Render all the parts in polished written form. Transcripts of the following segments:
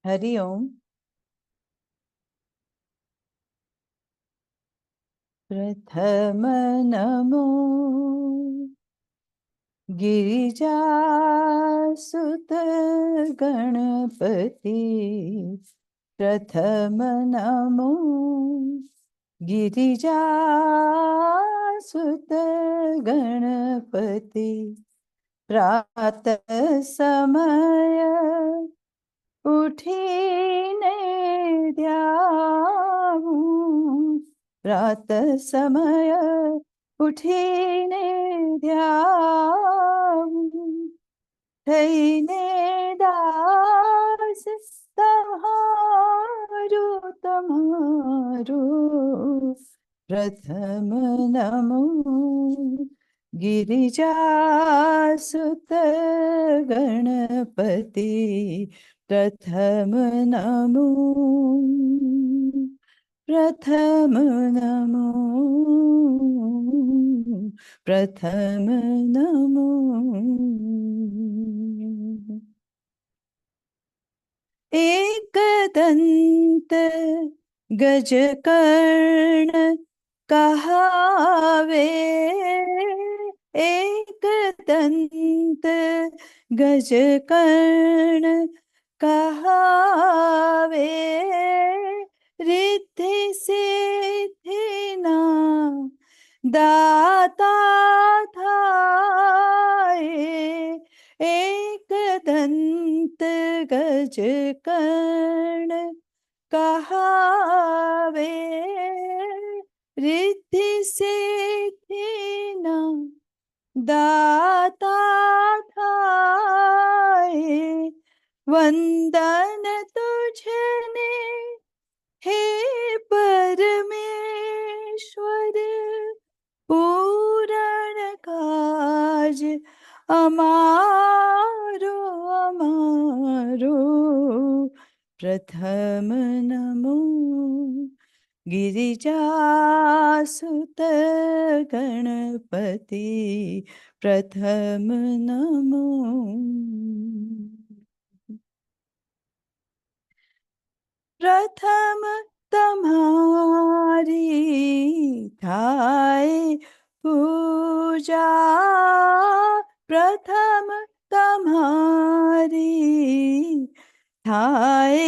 हरि ओम। प्रथम नमो गिरिजासुत गणपति। प्रथम नमो गिरिजासुत गणपति। प्रातः समय उठीने ध्याऊं, प्रातः समय उठीने ध्याऊं, થઈને દાસ તમારું તમારું। પ્રથમ નમો गिरिजासुत गणपति। प्रथम नमो प्रथम नमो प्रथम नमो। एकदंत गजकर्ण कहावे, एकदंत गजकर्ण कहावे, रिद्धि सिद्धिना दाता थाए। एकदंत गजकर्ण कहावे, रिद्धि सिद्धिना दाता थाए। वंदन तुझने हे परमेश्वर, पूरण काज अमारो अमारो। प्रथम नमो गिरिजासुत गणपति। प्रथम नमो। प्रथम तुम्हारी थाय पूजा, प्रथम तुम्हारी थाय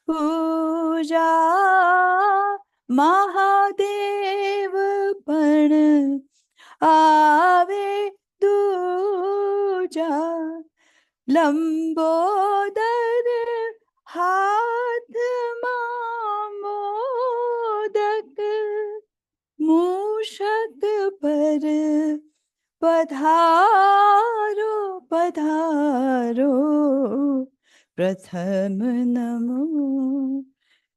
पूजा। महादेव पण आवे दूजा, लंबोदर हाथ मोदक, मूषक पर पधारो पधारो। प्रथम नमो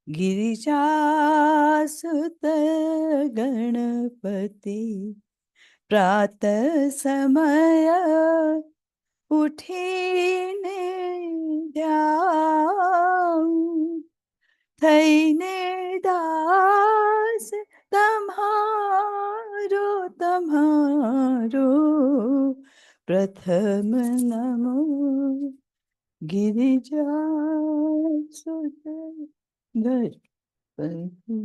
गिरिजासुत गणपति। प्रातः समय उठीने ध्याऊं, થઈને દાસ તમારો તમારો। પ્રથમ નમો गिरिजासुत गणपति।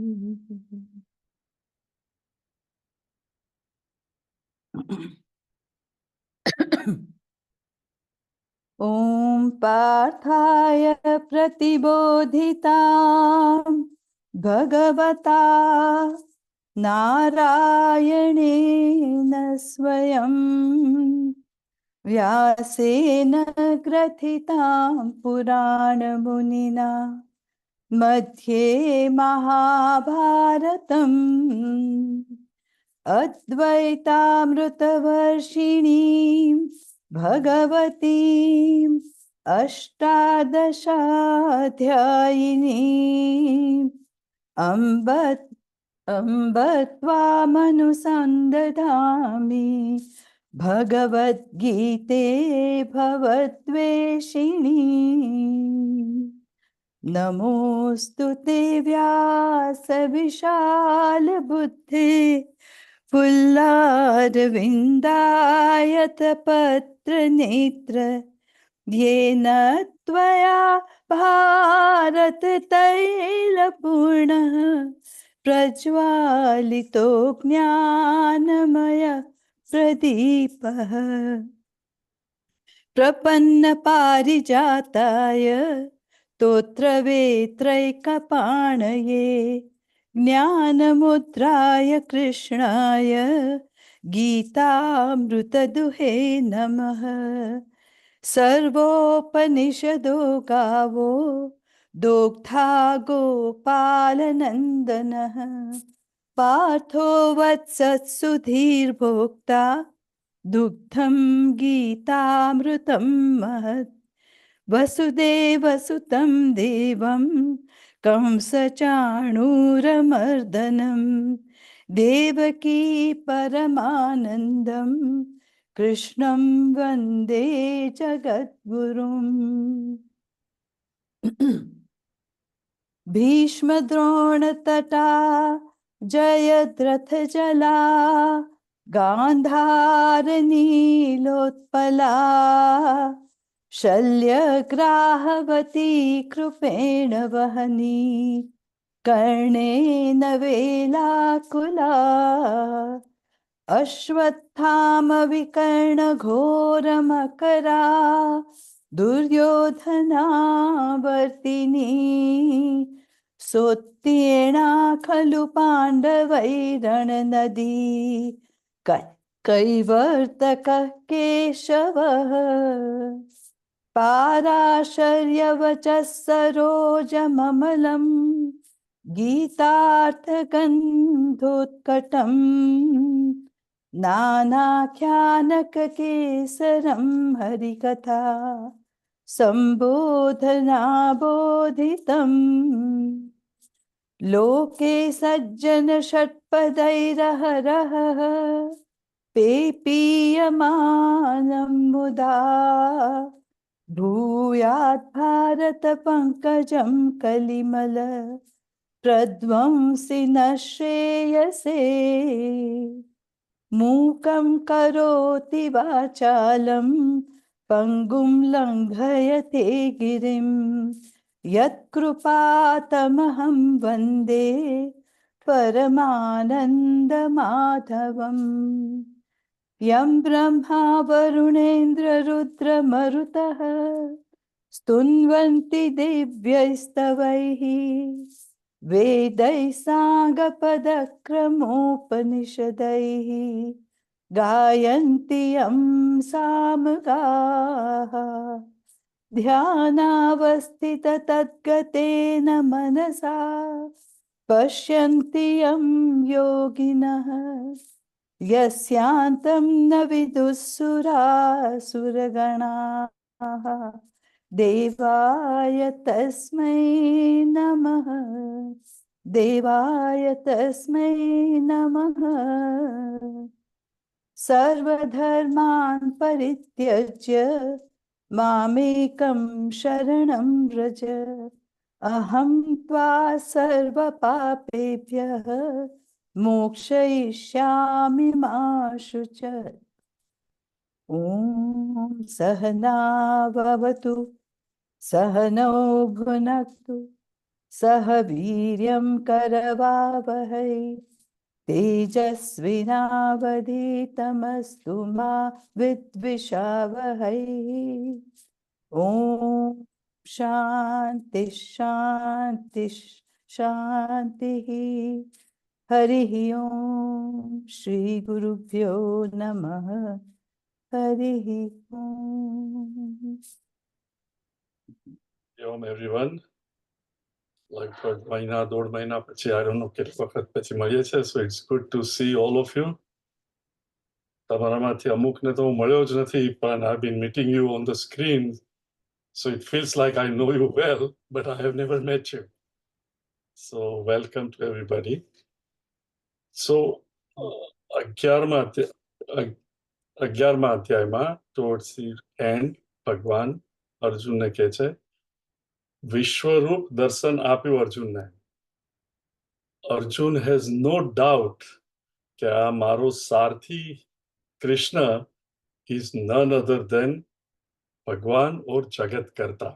ॐ पार्थाय प्रतिबोधितां भगवता नारायणेन स्वयं, व्यासेन ग्रथितां पुराणमुनिना मध्ये महाभारतम्। अद्वैतामृतवर्षिणीं भगवतीम् अष्टादशाध्यायिनीम् अम्ब त्वामनुसन्दधामि भगवद्गीते भवद्वेषिणी। नमोऽस्तु ते व्यास विशाल बुद्धे, फुल्लारविन्दायत पत्र नेत्र, येन त्वया भारत तैलपूर्णः प्रज्वालितो ज्ञानमय प्रदीपः प्रपन्न पारिजाताय तोत्रवेत्रैकपाणये ज्ञानमुद्राय कृष्णाय गीतामृतदुहे नमः सर्वोपनिषदो गावो दोग्धा गोपालनन्दनः पार्थो वत्सत्सुधीर्भोक्ता दुग्धं गीतामृतं महत् वसुदेवसुतं देवं कंसचाणूरमर्दनं देवकी परमानन्दं कृष्णं वन्दे जगद्गुरुम् भीष्मद्रोणतटा जयद्रथजला गान्धारनीलोत्पला शल्यग्राहवती कृपेण वहनी कर्णेन वेलाकुला अश्वत्थामविकर्णघोरमकरा दुर्योधनावर्तिनी सोत्तीर्णा खलु पाण्डवैरणनदी कैवर्तकः केशवः पाराशर्यवचः सरोजममलम् गीतार्थगन्धोत्कटम् नानाख्यानककेसरं हरिकथा सम्बोधनाबोधितम् लोके सज्जनषट्पदैरहरः पेपीयमानं मुदा भूयात् भारतपङ्कजं कलिमल प्रध्वंसि न श्रेयसे मूकं करोति वाचालं पङ्गुं लङ्घयते गिरिं यत्कृपातमहं वन्दे परमानन्दमाधवम् यं ब्रह्मा वरुणेन्द्ररुद्रमरुतः स्तुन्वन्ति दिव्यैस्तवैः वेदैः साङ्गपदक्रमोपनिषदैः गायन्ति यं सामगाः ध्यानावस्थिततद्गतेन मनसा पश्यन्ति यं योगिनः यस्यान्तं न विदुःसुरासुरगणाः देवाय तस्मै नमः देवाय तस्मै नमः सर्वधर्मान् परित्यज्य मामेकं शरणं व्रज अहं त्वा सर्वपापेभ्यः मोक्षयिष्यामि मा शुचः ॐ सहना भवतु सहनौ भुनक्तु सह वीर्यं करवावहै तेजस्विनावधीतमस्तु मा विद्विषावहै ॐ शान्ति शान्ति शान्तिः हरिः ॐ श्रीगुरुभ्यो नमः हरिः ॐ Om everyone. લગભગ મહિના દોઢ મહિના પછી I don't know કેટલી વખત પછી મળીએ છે, so it's good to see all of you. તમારામાંથી અમુકને તો હું મળ્યો જ નથી, પણ I've been meeting you on the screen, so it feels like I know you well, but I have never met you. So welcome to everybody. So 11મા અધ્યાયમાં towards the end ભગવાન અર્જુનને કહે છે વિશ્વરૂપ દર્શન આપ્યું અર્જુનને. અર્જુન has no doubt કે આ મારો સારથી Krishna is none other than ભગવાન or જગત કરતા.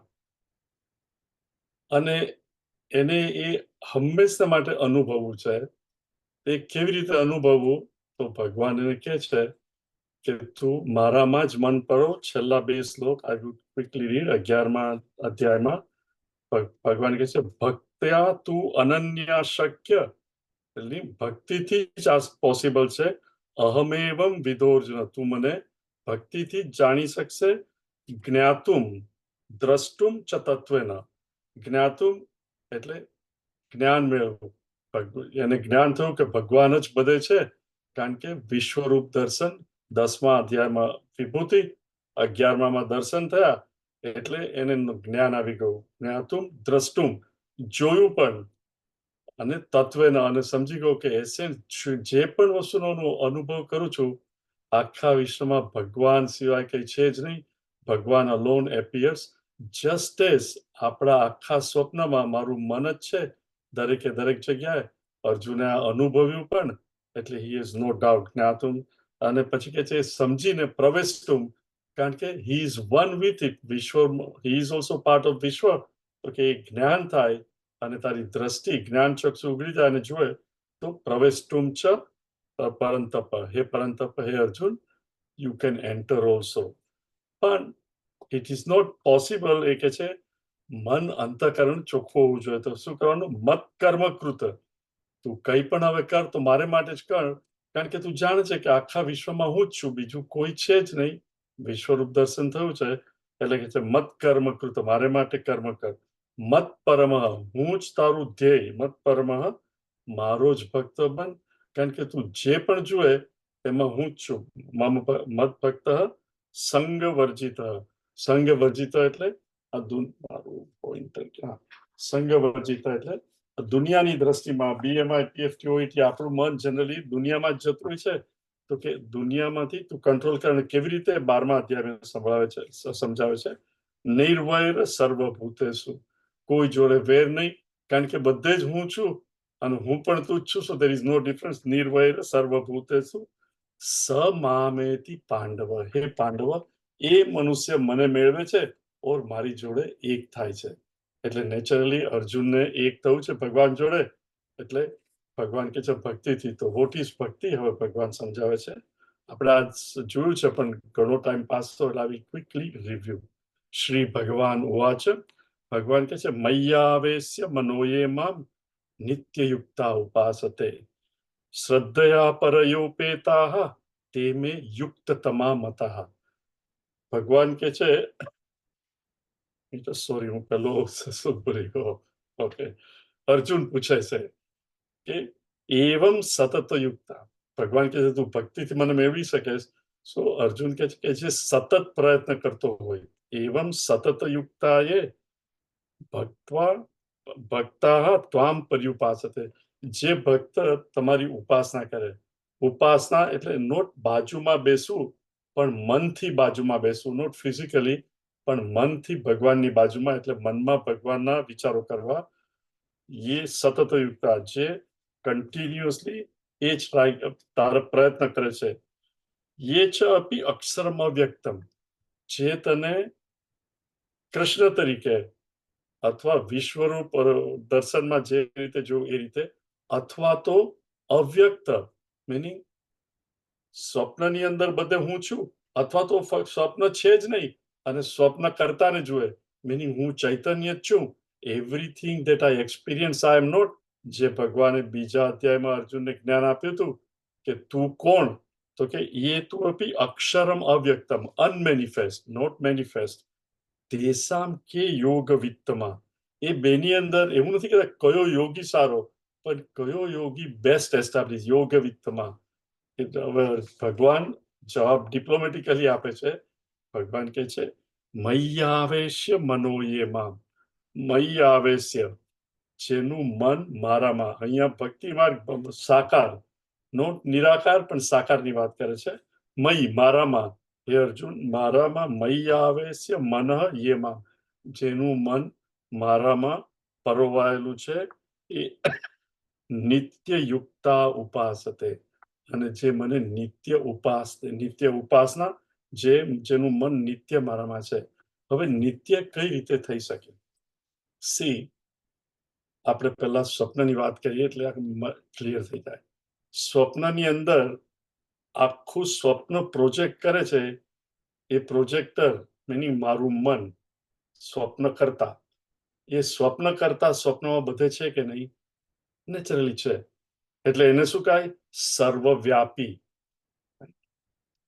અને એને એ હંમેશા માટે અનુભવવું છે. એ કેવી રીતે અનુભવવું? તો ભગવાન એને કહે છે કે તું મારામાં જ મન પડો. છેલ્લા 2 શ્લોક આઈ વિલ ક્વિકલી રીડ. 11મા અધ્યાયમાં ભગવાન કહે છે ભક્ત્યા તું અનન્યા શક્ય, એટલે ભક્તિથી જ આ પોસિબલ છે. અહમેવમ વિદોર્જુન, તું મને ભક્તિથી જ જાણી શકશે. જ્ઞાતુમ દ્રષ્ટુમ ચ તત્વેન, જ્ઞાતુમ એટલે જ્ઞાન મેળવવું. એને જ્ઞાન થયું કે ભગવાન જ બધે છે, કારણ કે વિશ્વરૂપ દર્શન 10મા અધ્યાયમાં વિભૂતિ, 11મા દર્શન થયા, એટલે એને જ્ઞાન આવી ગયું. જ્ઞાતુમ દ્રષ્ટુમ, જોયું પણ, અને તત્વેના, અને સમજી ગયો કે જે પણ વસ્તુનો અનુભવ કરું છું આખા વિશ્વમાં ભગવાન સિવાય કઈ છે જ નહીં. ભગવાન અલોન એપિયર્સ જસ્ટ એઝ આપણા આખા સ્વપ્નમાં મારું મન જ છે દરેકે દરેક જગ્યાએ. અર્જુને આ અનુભવ્યું પણ, એટલે હી ઇઝ નો ડાઉટ જ્ઞાતુમ. અને પછી કે છે સમજીને પ્રવેશતુમ, કારણ કે he is one with it. વિશ્વ, he is also part of વિશ્વ. તો કે જ્ઞાન થાય અને તારી દ્રષ્ટિ જ્ઞાન ચક્ષુ ઉગડી જાય અને જોવે, તો પ્રવેશતુમ ચ પરંતપ, હે પરંતપ, હે Arjun, you can enter also. પણ ઇટ ઇઝ નોટ પોસિબલ. એ કે છે મન અંતઃકરણ ચોખ્ખું હોવું જોઈએ. તો શું કરવાનું? મત કર્મ કૃત. તું કંઈ પણ હવે કર તો મારે માટે જ કર, કારણ કે તું જાણે છે કે આખા વિશ્વમાં હું જ છું, બીજું કોઈ છે જ નહીં. વિશ્વરૂપ દર્શન થયું છે એટલે કે છે મત કર્મ કૃત, મારે માટે કર્મ કર. મત પરમઃ, હું જ તારું ધ્યેય. મત પરમઃ, મારો જ ભક્ત બન, કારણ કે તું જે પણ જુએ એમાં હું જ છું. મત ભક્ત સંગ વર્જિત. સંગ વર્જિત એટલે સંગ વર્જિત એટલે દુનિયાની દ્રષ્ટિમાં બીએમઆઈ પીએફટી ઓઈટી આપણું મન જનરલી દુનિયામાં જ જતું હોય છે. તો કે દુનિયામાંથી તું કંટ્રોલ કરે. કેવી રીતે? 12મા અધ્યાયમાં સંભળાવે છે, સમજાવે છે. નિર્વૈર સર્વભૂતેષુ, કોઈ જોડે વેર નહીં, કારણ કે બધે જ હું છું અને હું પણ તું જ છું. So there is no difference. નિર્વૈર સર્વભૂતેષુ સમામેતિ પાંડવ, હે પાંડવ, એ મનુષ્ય મને મેળવે છે ઓર મારી જોડે એક થાય છે. એટલે નેચરલી અર્જુનને એક થવું છે ભગવાન જોડે. એટલે ભગવાન કે છે ભક્તિથી. તો વોટ ઇઝ ભક્તિ? હવે ભગવાન સમજાવે છે. આપણે આ જોયું છે પણ ઘણો ટાઈમ પાસ તો એટલે આવી ક્વિકલી રિવ્યુ. શ્રી ભગવાન ઉવાચ, ભગવાન કે છે મય્યાવેશ્ય મનોયે મામ નિત્યયુક્તા ઉપાસતે શ્રદ્ધયા પરયોપેતાઃ તે મે યુક્તતમા મતઃ. ભગવાન કે છે, સોરી હું પેલો ભૂલી ગયો. ઓકે, અર્જુન પૂછે છે કે એવમ સતત યુક્તા, ભગવાન કે છે તું ભક્તિથી મને મેળવી શકે. સો અર્જુન કે છે કે જે સતત પ્રયત્ન કરતો હોય, એવમ સતત યુક્તા એ ભક્તા ત્વામ પર્યુપાસતે, જે ભક્ત તમારી ઉપાસના કરે. ઉપાસના એટલે નોટ બાજુમાં બેસવું, પણ મનથી બાજુમાં બેસવું. નોટ ફિઝિકલી, પણ મનથી ભગવાનની બાજુમાં, એટલે મનમાં ભગવાનના વિચારો કરવા. એ સતત યુક્તા, જે કન્ટિન્યુઅસલી એ જ તારા પ્રયત્ન કરે છે. એ ચ અપી અક્ષરમ અવ્યક્તમ, જે તને કૃષ્ણ તરીકે અથવા વિશ્વરૂપ દર્શનમાં જે રીતે જોવું એ રીતે, અથવા તો અવ્યક્ત મીનિંગ સ્વપ્નની અંદર બધે હું છું, અથવા તો સ્વપ્ન છે જ નહીં અને સ્વપ્ન કરતાને જુએ, મીનિંગ હું ચૈતન્ય જ છું. Everything that I experience I am not. જે ભગવાને બીજા અધ્યાયમાં અર્જુનને જ્ઞાન આપ્યું હતું કે તું કોણ, તો કે એ તું અપી અક્ષરમ અવ્યક્તમ, અનમેનિફેસ્ટ, નોટ મેનિફેસ્ટ. તેસામ કે યોગ વિત્તમાં, એ બેની અંદર એવું નથી કે કયો યોગી સારો, પણ કયો યોગી બેસ્ટ એસ્ટાબ્લિશ યોગ વિત્તમાં. હવે ભગવાન જવાબ ડિપ્લોમેટિકલી આપે છે. ભગવાન કે છે મય્યાવેશ્ય મનોયેમાં, મય્યાવેશ્ય, જેનું મન મારામાં. અહીંયા ભક્તિ માર્ગ સાકાર, નોટ નિરાકાર, પણ સાકારની વાત કરે છે. મય મારામાં, હે અર્જુન મારામાં મય્યાવેશ્ય મનઃ યેમાં, જેનું મન મારામાં પરોવાયેલું છે, એ નિત્ય યુક્તા ઉપાસતે, અને જે મને નિત્ય ઉપાસના, જેનું મન નિત્ય મારામાં છે. હવે નિત્ય કઈ રીતે થઈ શકે? સી, આપણે પહેલા સ્વપ્નની વાત કરીએ એટલે ક્લિયર થઈ જાય. સ્વપ્નની અંદર આખું સ્વપ્ન પ્રોજેક્ટ કરે છે એ પ્રોજેક્ટર, મિનિંગ મારું મન, સ્વપ્ન કરતા. એ સ્વપ્ન કરતા સ્વપ્નમાં બધે છે કે નહીં? નેચરલી છે. એટલે એને શું કહે? સર્વવ્યાપી.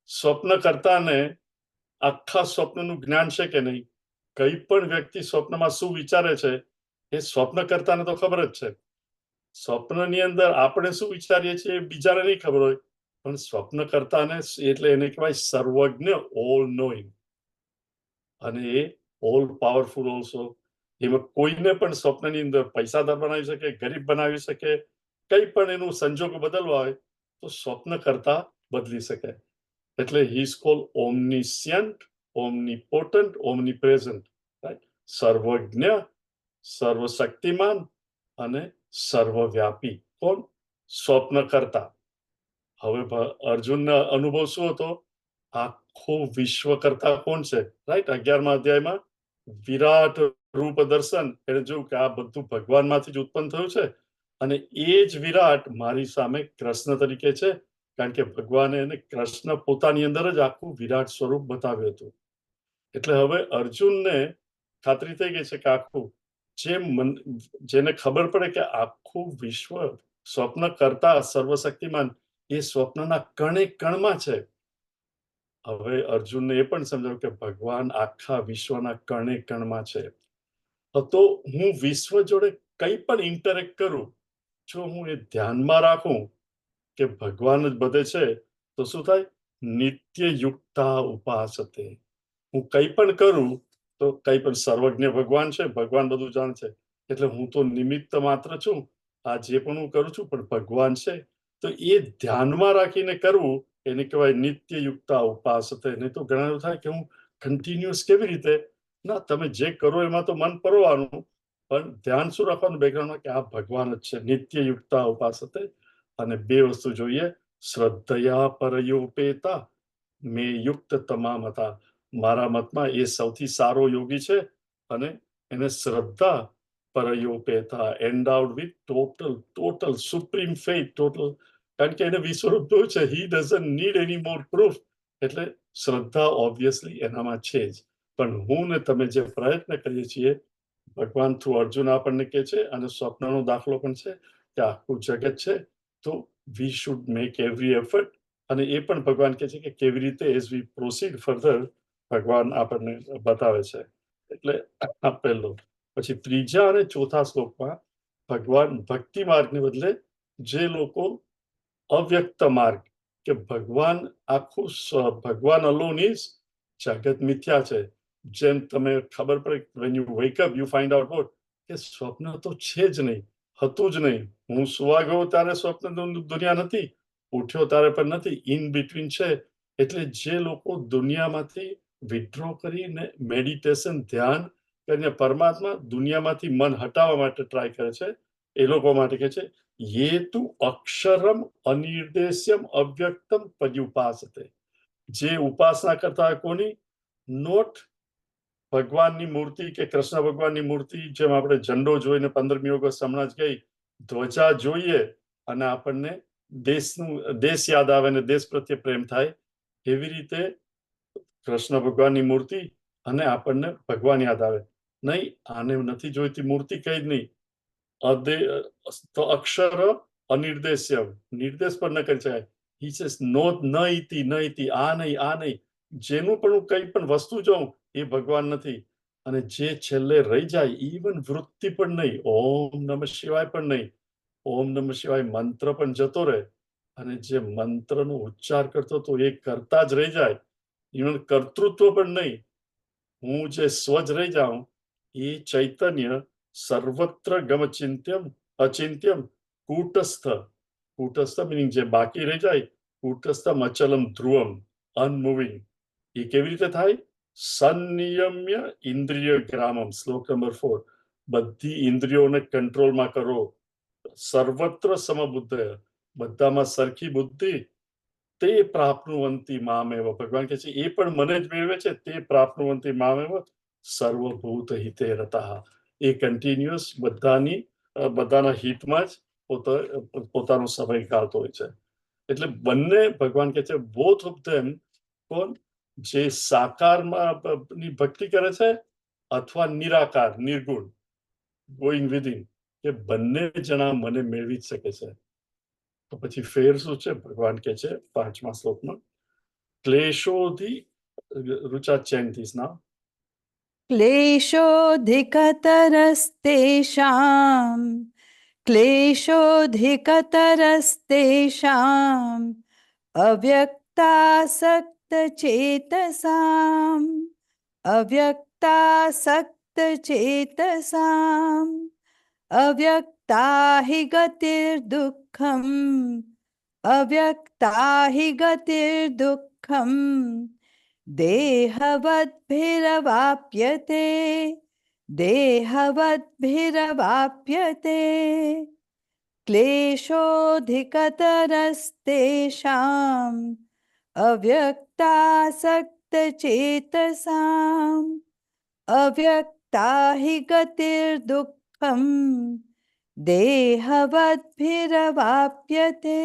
સ્વપ્ન કરતાને આખા સ્વપ્નનું જ્ઞાન છે કે નહીં? કઈ પણ વ્યક્તિ સ્વપ્નમાં શું વિચારે છે એ સ્વપ્ન કરતાને તો ખબર જ છે. સ્વપ્નની અંદર આપણે શું વિચારીએ છીએ એ બીજાને નહીં ખબર હોય, પણ સ્વપ્ન કરતાને એટલે એને કહેવાય સર્વજ્ઞ, ઓલ નોઈંગ. અને એ ઓલ પાવરફુલ ઓલ્સો. એમાં કોઈને પણ સ્વપ્નની અંદર પૈસાદાર બનાવી શકે, ગરીબ બનાવી શકે, કઈ પણ એનું સંજોગ બદલવા હોય તો સ્વપ્ન કરતા બદલી શકે. એટલે હી ઇઝ કોલ્ડ ઓમનિશિયન્ટ, ઓમનીપોટન્ટ, ઓમનીપ્રેઝન્ટ. રાઈટ? સર્વજ્ઞ, સર્વશક્તિમાન અને સર્વવ્યાપી. કોણ? સ્વપ્ન કરતા. હવે અર્જુનનો અનુભવ શું હતો? આખું વિશ્વ કરતા કોણ છે? રાઈટ? 11મા અધ્યાયમાં વિરાટ રૂપ દર્શન, એને જોયું કે આ બધું ભગવાનમાંથી જ ઉત્પન્ન થયું છે અને એ જ વિરાટ મારી સામે કૃષ્ણ તરીકે છે, કારણ કે ભગવાને એને કૃષ્ણ પોતાની અંદર જ આખું વિરાટ સ્વરૂપ બતાવ્યું હતું. એટલે હવે અર્જુનને ખાતરી થઈ ગઈ છે કે આખું જેને ખબર પડે કે આખું વિશ્વ સ્વપ્ન કરતા સર્વશક્તિમાન એ સ્વપ્નના કણે કણમાં છે. હવે અર્જુનને એ પણ સમજાવ્યું કે ભગવાન આખા વિશ્વના કણે કણમાં છે. તો હું વિશ્વ જોડે કંઈ પણ ઇન્ટરેક્ટ કરું, જો હું એ ધ્યાનમાં રાખું કે ભગવાન જ બધે છે, તો શું થાય? નિત્ય યુક્તા ઉપાસતે. હું કંઈ પણ કરું તો કંઈ પણ સર્વજ્ઞ ભગવાન છે, ભગવાન બધું જાણે છે, એટલે હું તો નિમિત્ત માત્ર છું. આ જે પણ હું કરું છું પણ ભગવાન છે, તો એ ધ્યાનમાં રાખીને કરવું એને કહેવાય નિત્ય યુક્તા ઉપાસતે. નહીં તો ઘણા એવું થાય કે હું કન્ટિન્યુઅસ કેવી રીતે? ના, તમે જે કરો એમાં તો મન પરવાનું, પણ ધ્યાન શું રાખવાનું બેકગ્રાઉન્ડમાં કે આ ભગવાન જ છે. નિત્ય યુક્તા ઉપાસતે. અને બે વસ્તુ જોઈએ, શ્રદ્ધયા પરયોપેતા મે યુક્ત તમામ હતા. મારા મતમાં એ સૌથી સારો યોગી છે અને એને શ્રદ્ધા પરયોપેતા, endowed with total supreme faith, total. કારણ કે એને વિશ્વરૂપ જોયું છે. He doesn't need any more proof. એટલે શ્રદ્ધા ઓબ્વિયસલી એનામાં છે જ. પણ હું ને તમે જે પ્રયત્ન કરીએ છીએ, ભગવાન થ્રુ અર્જુન આપણને કહે છે, અને સ્વપ્નનો દાખલો પણ છે કે આખું જગત છે, તો we should make every effort. અને એ પણ ભગવાન કહે છે કે કેવી રીતે એઝ વી પ્રોસીડ ફર્ધર ભગવાન આપણને બતાવે છે. એટલે આ પહેલો. પછી ત્રીજા અને ચોથા શ્લોકમાં ભગવાન ભક્તિ માર્ગને બદલે જે લોકો અવ્યક્ત માર્ગ, કે ભગવાન આખું ભગવાન અલોન ઇઝ, જગત મિથ્યા છે. જેમ તમે ખબર પડે when you wake up you find out what કે સ્વપ્ન તો છે જ નહીં, હતું જ નહીં. હું સુવા ગયો ત્યારે સ્વપ્ન દુનિયા નથી, ઉઠ્યો ત્યારે પણ નથી, ઇન બિટવીન છે. એટલે જે લોકો દુનિયામાંથી વિથડ્રો કરીને મેડિટેશન, ધ્યાન કરીને પરમાત્મા દુનિયામાંથી મન હટાવવા માટે ટ્રાય કરે છે, એ લોકો માટે કહે છે યે તુ અક્ષરમ અનિર્દેશ્યમ અવ્યક્તમ પર્યુપાસતે. જે ઉપાસના કરતા હોય કોની? નોટ ભગવાનની મૂર્તિ કે કૃષ્ણ ભગવાનની મૂર્તિ. જેમ આપણે ઝંડો જોઈને 15મી ઓગસ્ટ હમણાં જ ગઈ, ધ્વજા જોઈએ અને આપણને દેશ યાદ આવે અને દેશ પ્રત્યે પ્રેમ થાય, એવી રીતે કૃષ્ણ ભગવાનની મૂર્તિ અને આપણને ભગવાન યાદ આવે. નહીં, આને નથી જોઈતી મૂર્તિ, કઈ જ નહીં. તો અક્ષર અનિર્દેશ્ય, નિર્દેશ પણ ન કરી શકાય. હી સેઝ નો, ન ઇતિ, આ નહીં, આ નહીં. જેનું પણ હું કંઈ પણ વસ્તુ જોઉં એ ભગવાન નથી. અને જે છેલ્લે રહી જાય, ઇવન વૃત્તિ પણ નહીં, ઓમ નમઃ શિવાય પણ નહીં. ઓમ નમઃ શિવાય મંત્ર પણ જતો રહે, અને જે મંત્રનો ઉચ્ચાર કરતો તો એ કરતા જ રહી જાય, ઇવન કર્તૃત્વ પણ નહીં. હું જે સ્વજ રહી જાઉં, એ ચૈતન્ય સર્વત્ર ગમચિંત્યમ અચિંત્યમ કૂટસ્થ મિનિંગ જે બાકી રહી જાય, કૂટસ્થમ અચલમ ધ્રુવમ, અનમૂવિંગ. એ કેવી રીતે થાય? સંનિયમ્ય ઇન્દ્રિય ગ્રામમ. શ્લોક નંબર 4. બધી ઇન્દ્રિયોને કંટ્રોલમાં કરો. સર્વત્ર સમબુદ્ધ, બધામાં સરખી બુદ્ધિ. તે પ્રાપ્નુવંતી મામેવ. ભગવાન કહે છે એ પણ મને જ મેળવે છે. તે પ્રાપ્નુવંતી મામેવ સર્વભૂત હિતે રતઃ. એ કન્ટિન્યુઅસ બધાની બધાના હિતમાં જ પોતાનો સમય કાઢતો હોય છે. એટલે બંને ભગવાન કહે છે બોથ ઓફ ધેમ, કોણ જે સાકારમાં ની ભક્તિ કરે છે અથવા નિરાકાર નિર્ગુણ ગોઈંગ વિધિન, કે બંને જણા મને મેળવી જ શકે છે. તો પછી ફેર શું છે? ભગવાન કહે છે 5મા શ્લોકમાં, ક્લેશોધિ રુચા ચેન ધીસ નામ, क्लेशोऽधिकतरस्तेषाम् क्लेशोऽधिकतरस्तेषाम् अव्यक्तासक्तचेतसाम् अव्यक्तासक्तचेतसाम् अव्यक्ता हि गतिर्दुःखम् अव्यक्ता हि गतिर्दुःखम् देहवद्भिरवाप्यते देहवद्भिरवाप्यते क्लेशोऽधिकतरस्तेषाम् अव्यक्तासक्तचेतसाम् अव्यक्ता हि गतिर्दुःखम् देहवद्भिरवाप्यते.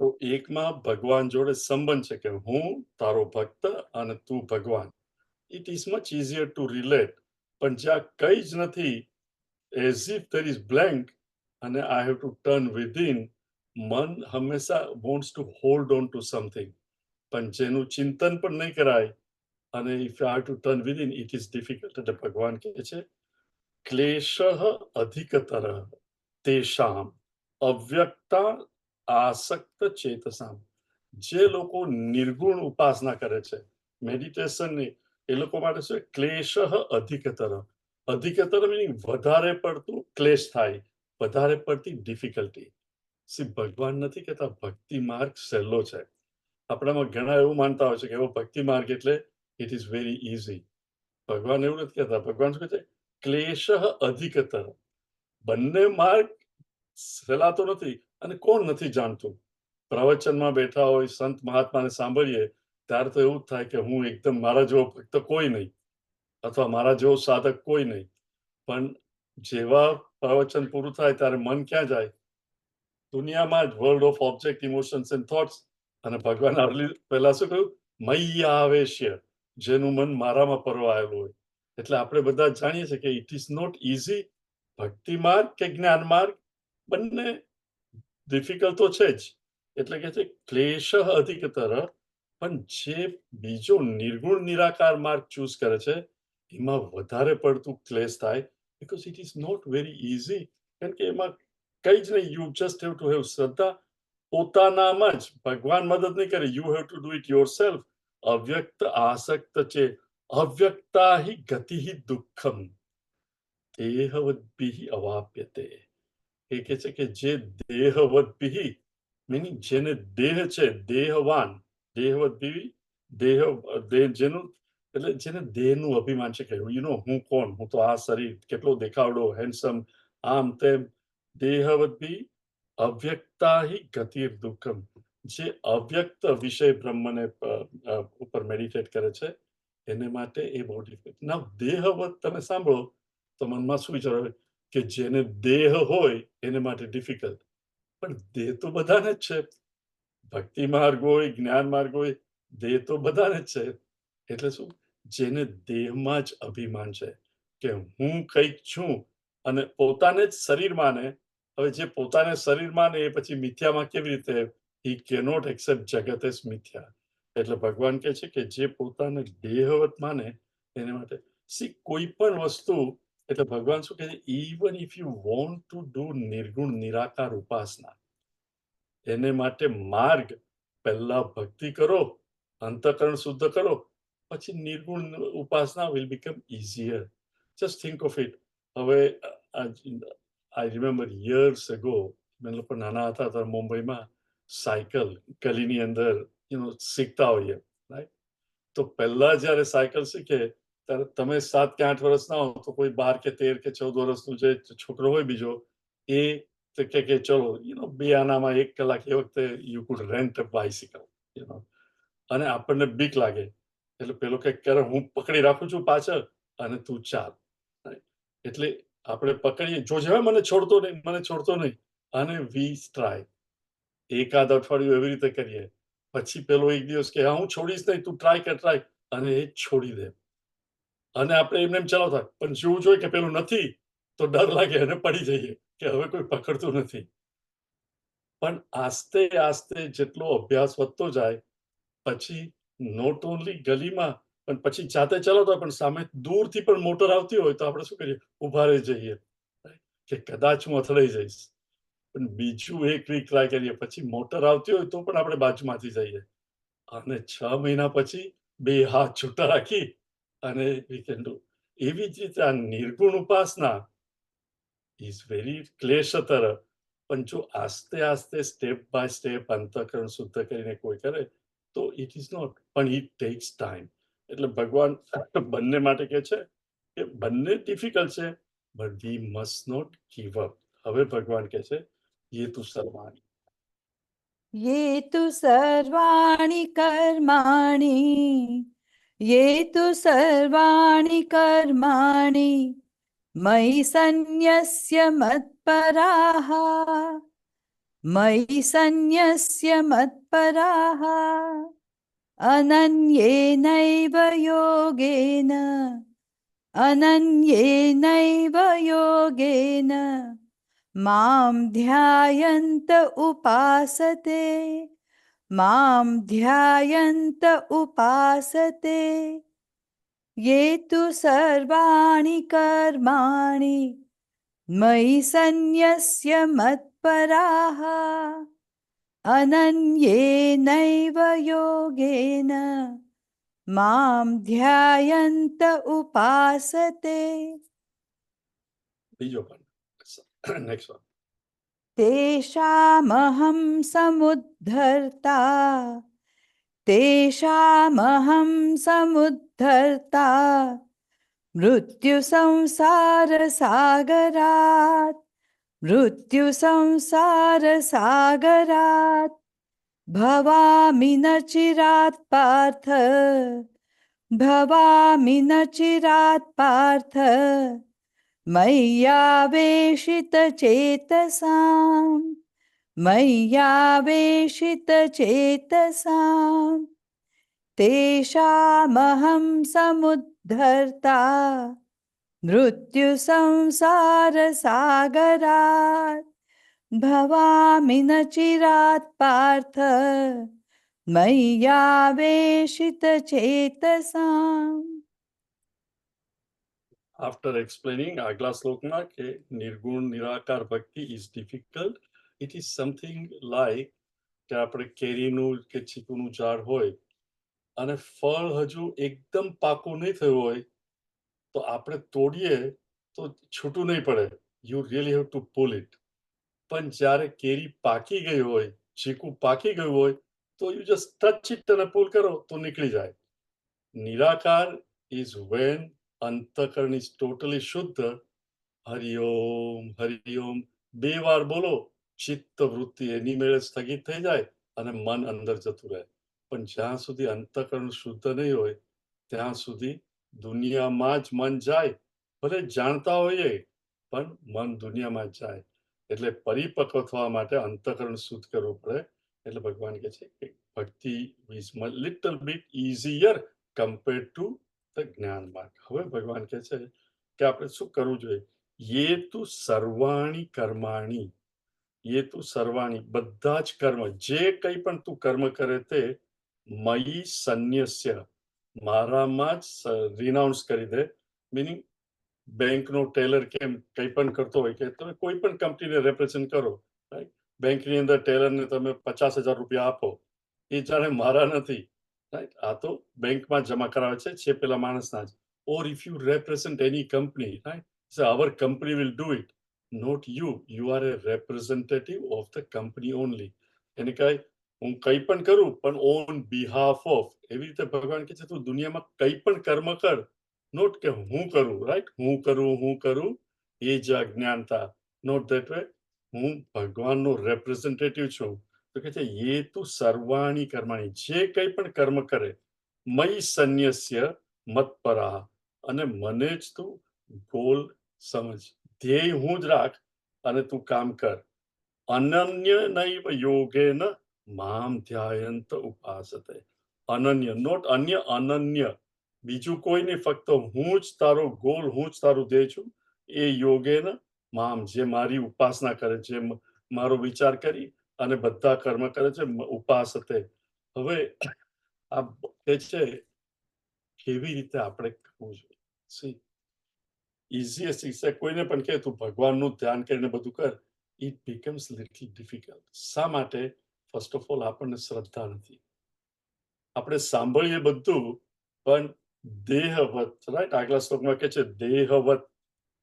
તો એકમાં ભગવાન જોડે સંબંધ છે કે હું તારો ભક્ત અને તું ભગવાન. It is much easier to relate. પણ જ્યાં કઈ જ નથી, as if there is blank, અને I have to turn within, મન હંમેશા wants to hold on to something. પણ જેનું ચિંતન પણ નહીં કરાય અને if I have to turn within, it is difficult. એટલે ભગવાન કહે છે ક્લેશ અધિકતર તેષામ અવ્યક્તા આસક્ત ચેતસામ. જે લોકો નિર્ગુણ ઉપાસના કરે છે, મેડિટેશન ની, એ લોકો માટે છે ક્લેશ અધિકતર. અધિકતર મીનિંગ વધારે પડતું ક્લેશ થાય, વધારે પડતી ડિફિકલ્ટી. ભગવાન નથી કહેતા ભક્તિ માર્ગ સહેલો છે. આપણામાં ઘણા એવું માનતા હોય છે કે એવો ભક્તિ માર્ગ એટલે ઇટ ઇઝ વેરી ઇઝી. ભગવાન એવું નથી કહેતા. ભગવાન શું કહે છે? ક્લેશ અધિકતર. બંને માર્ગ સહેલા તો નથી. અને કોણ નથી જાણતું? પ્રવચનમાં બેઠા હોય, સંત મહાત્માને સાંભળીએ ત્યારે તો એવું જ થાય કે હું એકદમ મારા જેવો ભક્ત કોઈ નહીં, અથવા મારા જેવો સાધક કોઈ નહીં. પણ જેવા પ્રવચન પૂરું થાય ત્યારે મન ક્યાં જાય? દુનિયામાં જ, world of object, emotions and thoughts. અને ભગવાન પહેલા શું કહ્યું? મૈયા આવેશ્ય, જેનું મન મારામાં પરવાયેલું હોય. એટલે આપણે બધા જાણીએ છીએ કે ઇટ ઇઝ નોટ ઇઝી. ભક્તિ માર્ગ કે જ્ઞાન માર્ગ બંને ડિફિકલ્ટ તો છે જ. એટલે કે છે ક્લેશ અધિકતર. પણ જે બીજો નિર્ગુણ નિરાકાર માર્ગ ચૂઝ કરે છે એમાં વધારે પડતું ક્લેશ થાય, because it is not very easy. કારણ કે એમાં કઈ જ નહીં. You just have to have શ્રદ્ધા. પોતાનામાં જ ભગવાન મદદ નહીં કરે. You have to do it yourself. અવ્યક્ત આસક્ત છે. અવ્યક્તા હિ ગતિ હિ દુઃખમ દેહવદ્ભિ અવાપ્યતે. એ કહે છે કે જે દેહવદ્ભિ મીનિંગ જેને દેહ છે, દેહવાન, દેહવદ્ભિ, જેનું એટલે જેને દેહનું અભિમાન છે કે હું કોણ, હું તો આ શરીર, કેટલો દેખાવડો, હેન્ડસમ, આમ તેમ. દેહવદ્ભિ અવ્યક્તા હિ ગતિર દુઃખમ. જે અવ્યક્ત વિષય બ્રહ્મને ઉપર મેડિટેટ કરે છે એને માટે એ બહુ ડિફિકલ્ટ. ના દેહવત તમે સાંભળો તો મનમાં શું વિચાર આવે કે જેને દેહ હોય એને માટે ડિફિકલ્ટ. પણ દેહ તો બધાને જ છે. ભક્તિ માર્ગ હોય, જ્ઞાન માર્ગ હોય, દેહ તો બધાને જ છે. એટલે શું? જેને દેહમાં જ અભિમાન છે કે હું કંઈક છું અને પોતાને જ શરીર માને. હવે જે પોતાને શરીર માને એ પછી મિથ્યામાં કેવી રીતે? હી કેનોટ એક્સેપ્ટ જગત એઝ મિથ્યા. એટલે ભગવાન કહે છે કે જે પોતાને દેહવત માને એને માટે કોઈ પણ વસ્તુ. એટલે ભગવાન શું કહે છે? Even if you want to do નિર્ગુણ નિરાકાર ઉપાસના, એને માટે માર્ગ પહેલા ભક્તિ કરો, અંતઃકરણ શુદ્ધ કરો, પછી નિર્ગુણ ઉપાસના will become easier. Just think of it. હવે આઈ રિમેમ્બર યર્સ અગો, અમે લોકો નાના હતા ત્યારે મુંબઈમાં સાયકલ ગલીની અંદર શીખતા હોઈએ, રાઈટ? તો પહેલા જ્યારે સાયકલ શીખે ત્યારે તમે 7 કે 8 વર્ષના હો તો કોઈ 12 કે 13 કે 14 વર્ષનું જે છોકરો હોય બીજો, એ કે ચલો 2 આનામાં 1 કલાક, એ વખતે you could rent a bicycle. અને આપણને બીક લાગે એટલે પેલો કે હું પકડી રાખું છું પાછળ અને તું ચાલ. એટલે આપણે પકડીએ જોજે હો મને છોડતો નહીં અને વી ટ્રાય એકાદ અઠવાડિયું એવી રીતે કરીએ પછી પેલો એક દિવસ કે હું છોડીશ નહીં તું ટ્રાય અને એ છોડી દે અને આપણે એમને એમ ચલાવતા પણ જોવું જોઈએ કે પેલું નથી તો ડર લાગે અને પડી જઈએ કે હવે કોઈ પકડતું નથી પણ આસ્તે આસ્તે જેટલો અભ્યાસ વધતો જાય પછી નોટ ઓનલી ગલીમાં પણ પછી જાતે ચલાવતા હોય પણ સામે દૂરથી પણ મોટર આવતી હોય તો આપણે શું કરીએ ઉભા રહી જઈએ કે કદાચ હું અથડાઈ જઈશ પણ બીજું એક વીક ટ્રાય કરીએ પછી મોટર આવતી હોય તો પણ આપણે બાજુમાંથી જઈએ અને 6 મહિના પછી બે હાથ છૂટા રાખી અને વી કેન ડુ એવી જ રીતે આ નિર્ગુણ ઉપાસના ઇઝ વેરી ક્લેશતર પણ જો આસ્તે આસ્તે સ્ટેપ બાય સ્ટેપ અંતઃકરણ શુદ્ધ કરીને કોઈ કરે તો ઇટ ઇઝ નોટ પણ ઇટ ટેક્સ ટાઈમ એટલે ભગવાન બંને માટે કે છે કે બંને ડિફિકલ્ટ છે but we must not give up હવે ભગવાન કે છે ये तू सर्वाणी ये तु सर्वाणि कर्माणि ये तु सर्वाणि कर्माणि मयि सन्न्यस्य मत्पराः मयि सन्न्यस्य मत्पराः अनन्येनैव योगेन अनन्येनैव योगेन मां ध्यायन्त उपासते मां ध्यायन्त उपासते ये तु सर्वाणि कर्माणि मयि सन्न्यस्य मत्पराः अनन्येनैव योगेन मां ध्यायन्त उपासते બીજો પણ નેક્સ્ટ વન तेषामहं समुद्धर्ता तेषामहं समुद्धर्ता मृत्युसंसारसागरात् मृत्युसंसारसागरात् भवामि न चिरात् पार्थ भवामि न चिरात् पार्थ मय्यावेशितचेतसाम् मय्यावेशितचेतसाम् तेषामहं समुद्धर्ता मृत्युसंसारसागरात् भवामि न चिरात् पार्थ मय्यावेशितचेतसाम् after explaining આગલા શ્લોકમાં કે નિર્ગુણ નિરાકાર ભક્તિ is difficult it is something like કે આપણે કેરીનું કે ચીકુનું ઝાડ હોય અને ફળ હજુ એકદમ પાકું નહીં થયું હોય તો આપણે તોડીએ તો છૂટું નહીં પડે you really have to pull it પણ જ્યારે કેરી પાકી ગઈ હોય ચીકુ પાકી ગયું હોય તો you just touch it અને pull કરો તો નીકળી જાય નિરાકાર is when અંતઃકરણ is totally શુદ્ધ હરિઓમ બે વાર બોલો ચિત્ત વૃત્તિ એની મેળે સ્થગિત થઈ જાય અને મન અંદર જતું રહે પણ જ્યાં સુધી અંતઃકરણ શુદ્ધ નહીં હોય ત્યાં સુધી દુનિયામાં જ મન જાય ભલે જાણતા હોઈએ પણ મન દુનિયામાં જ જાય એટલે પરિપક્વ થવા માટે અંતઃકરણ શુદ્ધ કરવું પડે એટલે ભગવાન કહે છે કે ભક્તિ is little bit easier compared to the જ્ઞાન માર્ગ હવે ભગવાન કહે છે કે આપણે શું કરવું જોઈએ ये तु सर्वाणी कर्माणी ये तु सर्वाणी બધા જ કર્મ જે કંઈ પણ તું કર્મ કરે તે મયી સન્યસ્ય મારામાં જ રિનાઉન્સ કરી દે મીનિંગ બેંકનો ટેલર કેમ કંઈ પણ કરતો હોય કે તમે કોઈ પણ કંપનીને રેપ્રેઝન્ટ કરો રાઈટ બેંકની અંદર ટેલરને તમે 50,000 રૂપિયા આપો એ જાણે મારા નથી રાઈટ આ તો બેંકમાં જમા કરાવે છે પેલા માણસના જ or if you represent any company right so our company will do it not you you are a representative of the company only એને કાંઈ હું કંઈ પણ કરું પણ ઓન બિહાફ ઓફ એવી રીતે ભગવાન કહે છે તું દુનિયામાં કંઈ પણ કર્મ કર નોટ કે હું કરું રાઈટ હું કરું એ જ અજ્ઞાનતા નોટ ધેટ વે હું ભગવાનનો રેપ્રેઝેન્ટેટિવ છું તો કહે છે એ તું સર્વાણી કર્માણી જે કંઈ પણ કર્મ કરે મયી સન્યસ્ય મતપરા અને મને જ તું ગોલ સમજ ધ્યેય હું જ રાખ અને તું કામ કર. અનન્ય નૈવ યોગેન મામ ધ્યાયંત ઉપાસતે. અનન્ય, નોટ અન્ય, અનન્ય. બીજું કોઈ નહીં, ફક્ત હું જ તારો ગોલ, હું જ તારું ધ્યેય છું. એ યોગેન મામ, જે મારી ઉપાસના કરે, જે મારો વિચાર કરી અને બધા કર્મ કરે છે, ઉપાસતે. હવે આ એ છે કેવી રીતે આપણે કરવું જોઈએ. સી ઇઝીએસ્ટ ઇઝ, કોઈને પણ કહે તું ભગવાનનું ધ્યાન કરીને બધું કર, ઇટ બીકમ્સ લિટલ ડિફિકલ્ટ. શા માટે? ફર્સ્ટ ઓફ ઓલ આપણને શ્રદ્ધા નથી. આપણે સાંભળીએ બધું, પણ દેહવત, રાઈટ, આગલા શ્લોકમાં કે છે દેહવત.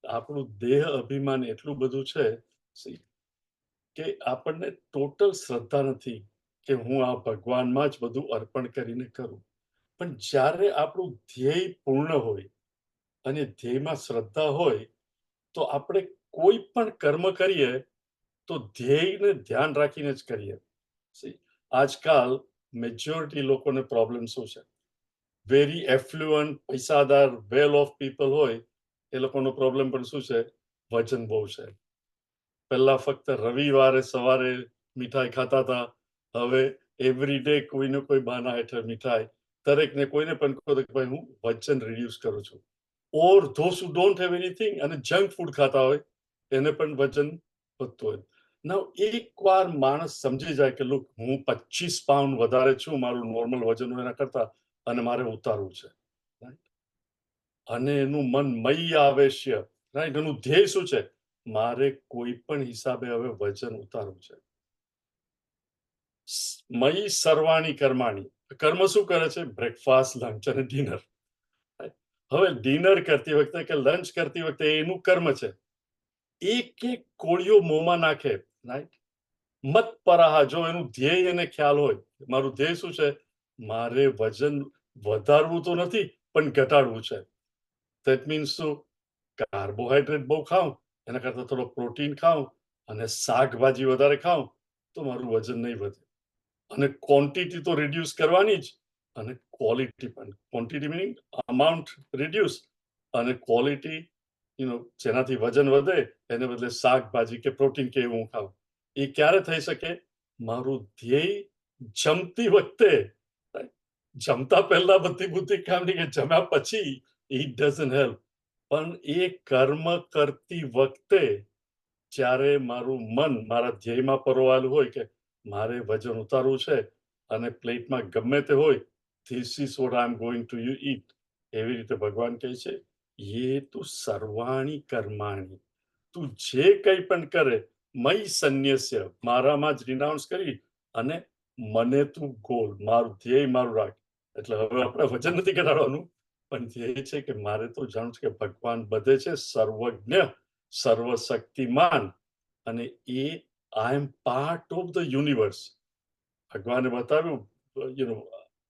આપણું દેહ અભિમાન એટલું બધું છે કે આપણને ટોટલ શ્રદ્ધા નથી કે હું આ ભગવાનમાં જ બધું અર્પણ કરીને કરું. પણ જ્યારે આપણું ધ્યેય પૂર્ણ હોય અને ધ્યેયમાં શ્રદ્ધા હોય, તો આપણે કોઈ પણ કર્મ કરીએ તો ધ્યેયને ધ્યાન રાખીને જ કરીએ. આજકાલ મેજોરિટી લોકોને પ્રોબ્લેમ શું છે? વેરી એફ્લુઅન્ટ, પૈસાદાર, વેલ ઓફ પીપલ હોય, એ લોકોનો પ્રોબ્લેમ પણ શું છે? વજન બહુ છે. પહેલા ફક્ત રવિવારે સવારે મીઠાઈ ખાતા હતા, હવે એવરી ડે કોઈને કોઈ બહાના હેઠળ મીઠાઈ. દરેકને કોઈને પણ કહો કે ભાઈ હું વજન રિડ્યુસ કરું છું. Or those who don't have anything અને જંક ફૂડ ખાતા હોય, એને પણ વજન વધતું હોય. નાઉ એકવાર માણસ સમજી જાય કે લુક, હું 25 પાઉન્ડ વધારે છું મારું નોર્મલ વજન એના કરતા, અને મારે ઉતારવું છે, અને એનું મન મય આવેશ્ય, રાઈટ, એનું ધ્યેય શું છે? મારે કોઈ પણ હિસાબે હવે વજન ઉતારવું છે. મય સર્વાણી કર્માણી. કર્મ શું કરે છે? બ્રેકફાસ્ટ, લંચ અને ડિનર. હવે ડિનર કરતી વખતે કે લંચ કરતી વખતે એનું કર્મ છે. એક એક કોળીઓ મોંમાં નાખે, રાઈટ, મત પરાહા. જો એનું ધ્યેય એને ખ્યાલ હોય, મારું ધ્યેય શું છે? મારે વજન વધારવું તો નથી, પણ ઘટાડવું છે. ધેટ મીન્સ શું? કાર્બોહાઈડ્રેટ બહુ ખાઉં, એના કરતા થોડો પ્રોટીન ખાઉં અને શાકભાજી વધારે ખાઉં, તો મારું વજન નહીં વધે. અને ક્વોન્ટિટી તો રિડ્યુસ કરવાની જ, અને ક્વોલિટી પણ. ક્વોન્ટિટી મીનિંગ અમાઉન્ટ રિડ્યુસ, અને ક્વોલિટી જેનાથી વજન વધે એને બદલે શાકભાજી કે પ્રોટીન કે એવું ખાવું. એ ક્યારે થઈ શકે? મારું ધ્યેય જમતી વખતે, જમતા પહેલા બધી બુદ્ધિ કામ નહીં, કે જમ્યા પછી ઇટ ડઝન્ટ હેલ્પ. પણ એ કર્મ કરતી વખતે જ્યારે મારું મન મારા ધ્યેયમાં પરોવાયેલું હોય કે મારે વજન ઉતારવું છે, અને પ્લેટમાં ગમે તે હોય, this is what I am going to you ઈટ. એવી રીતે ભગવાન કહે છે, યે તુ સર્વાણી કર્માણી. તું જે કંઈ પણ કરે, મય સંન્યસ્ય, મારામાં જ રિનાઉન્સ કરી અને મને તું ગોલ, મારું ધ્યેય મારું રાખ. એટલે હવે આપણે વજન નથી ઘટાડવાનું, પણ ધ્યેય છે કે મારે તો જાણવું છે કે ભગવાન બધે છે, સર્વજ્ઞ, સર્વશક્તિમાન, અને એ આઈ am part of the universe. ભગવાને બતાવ્યું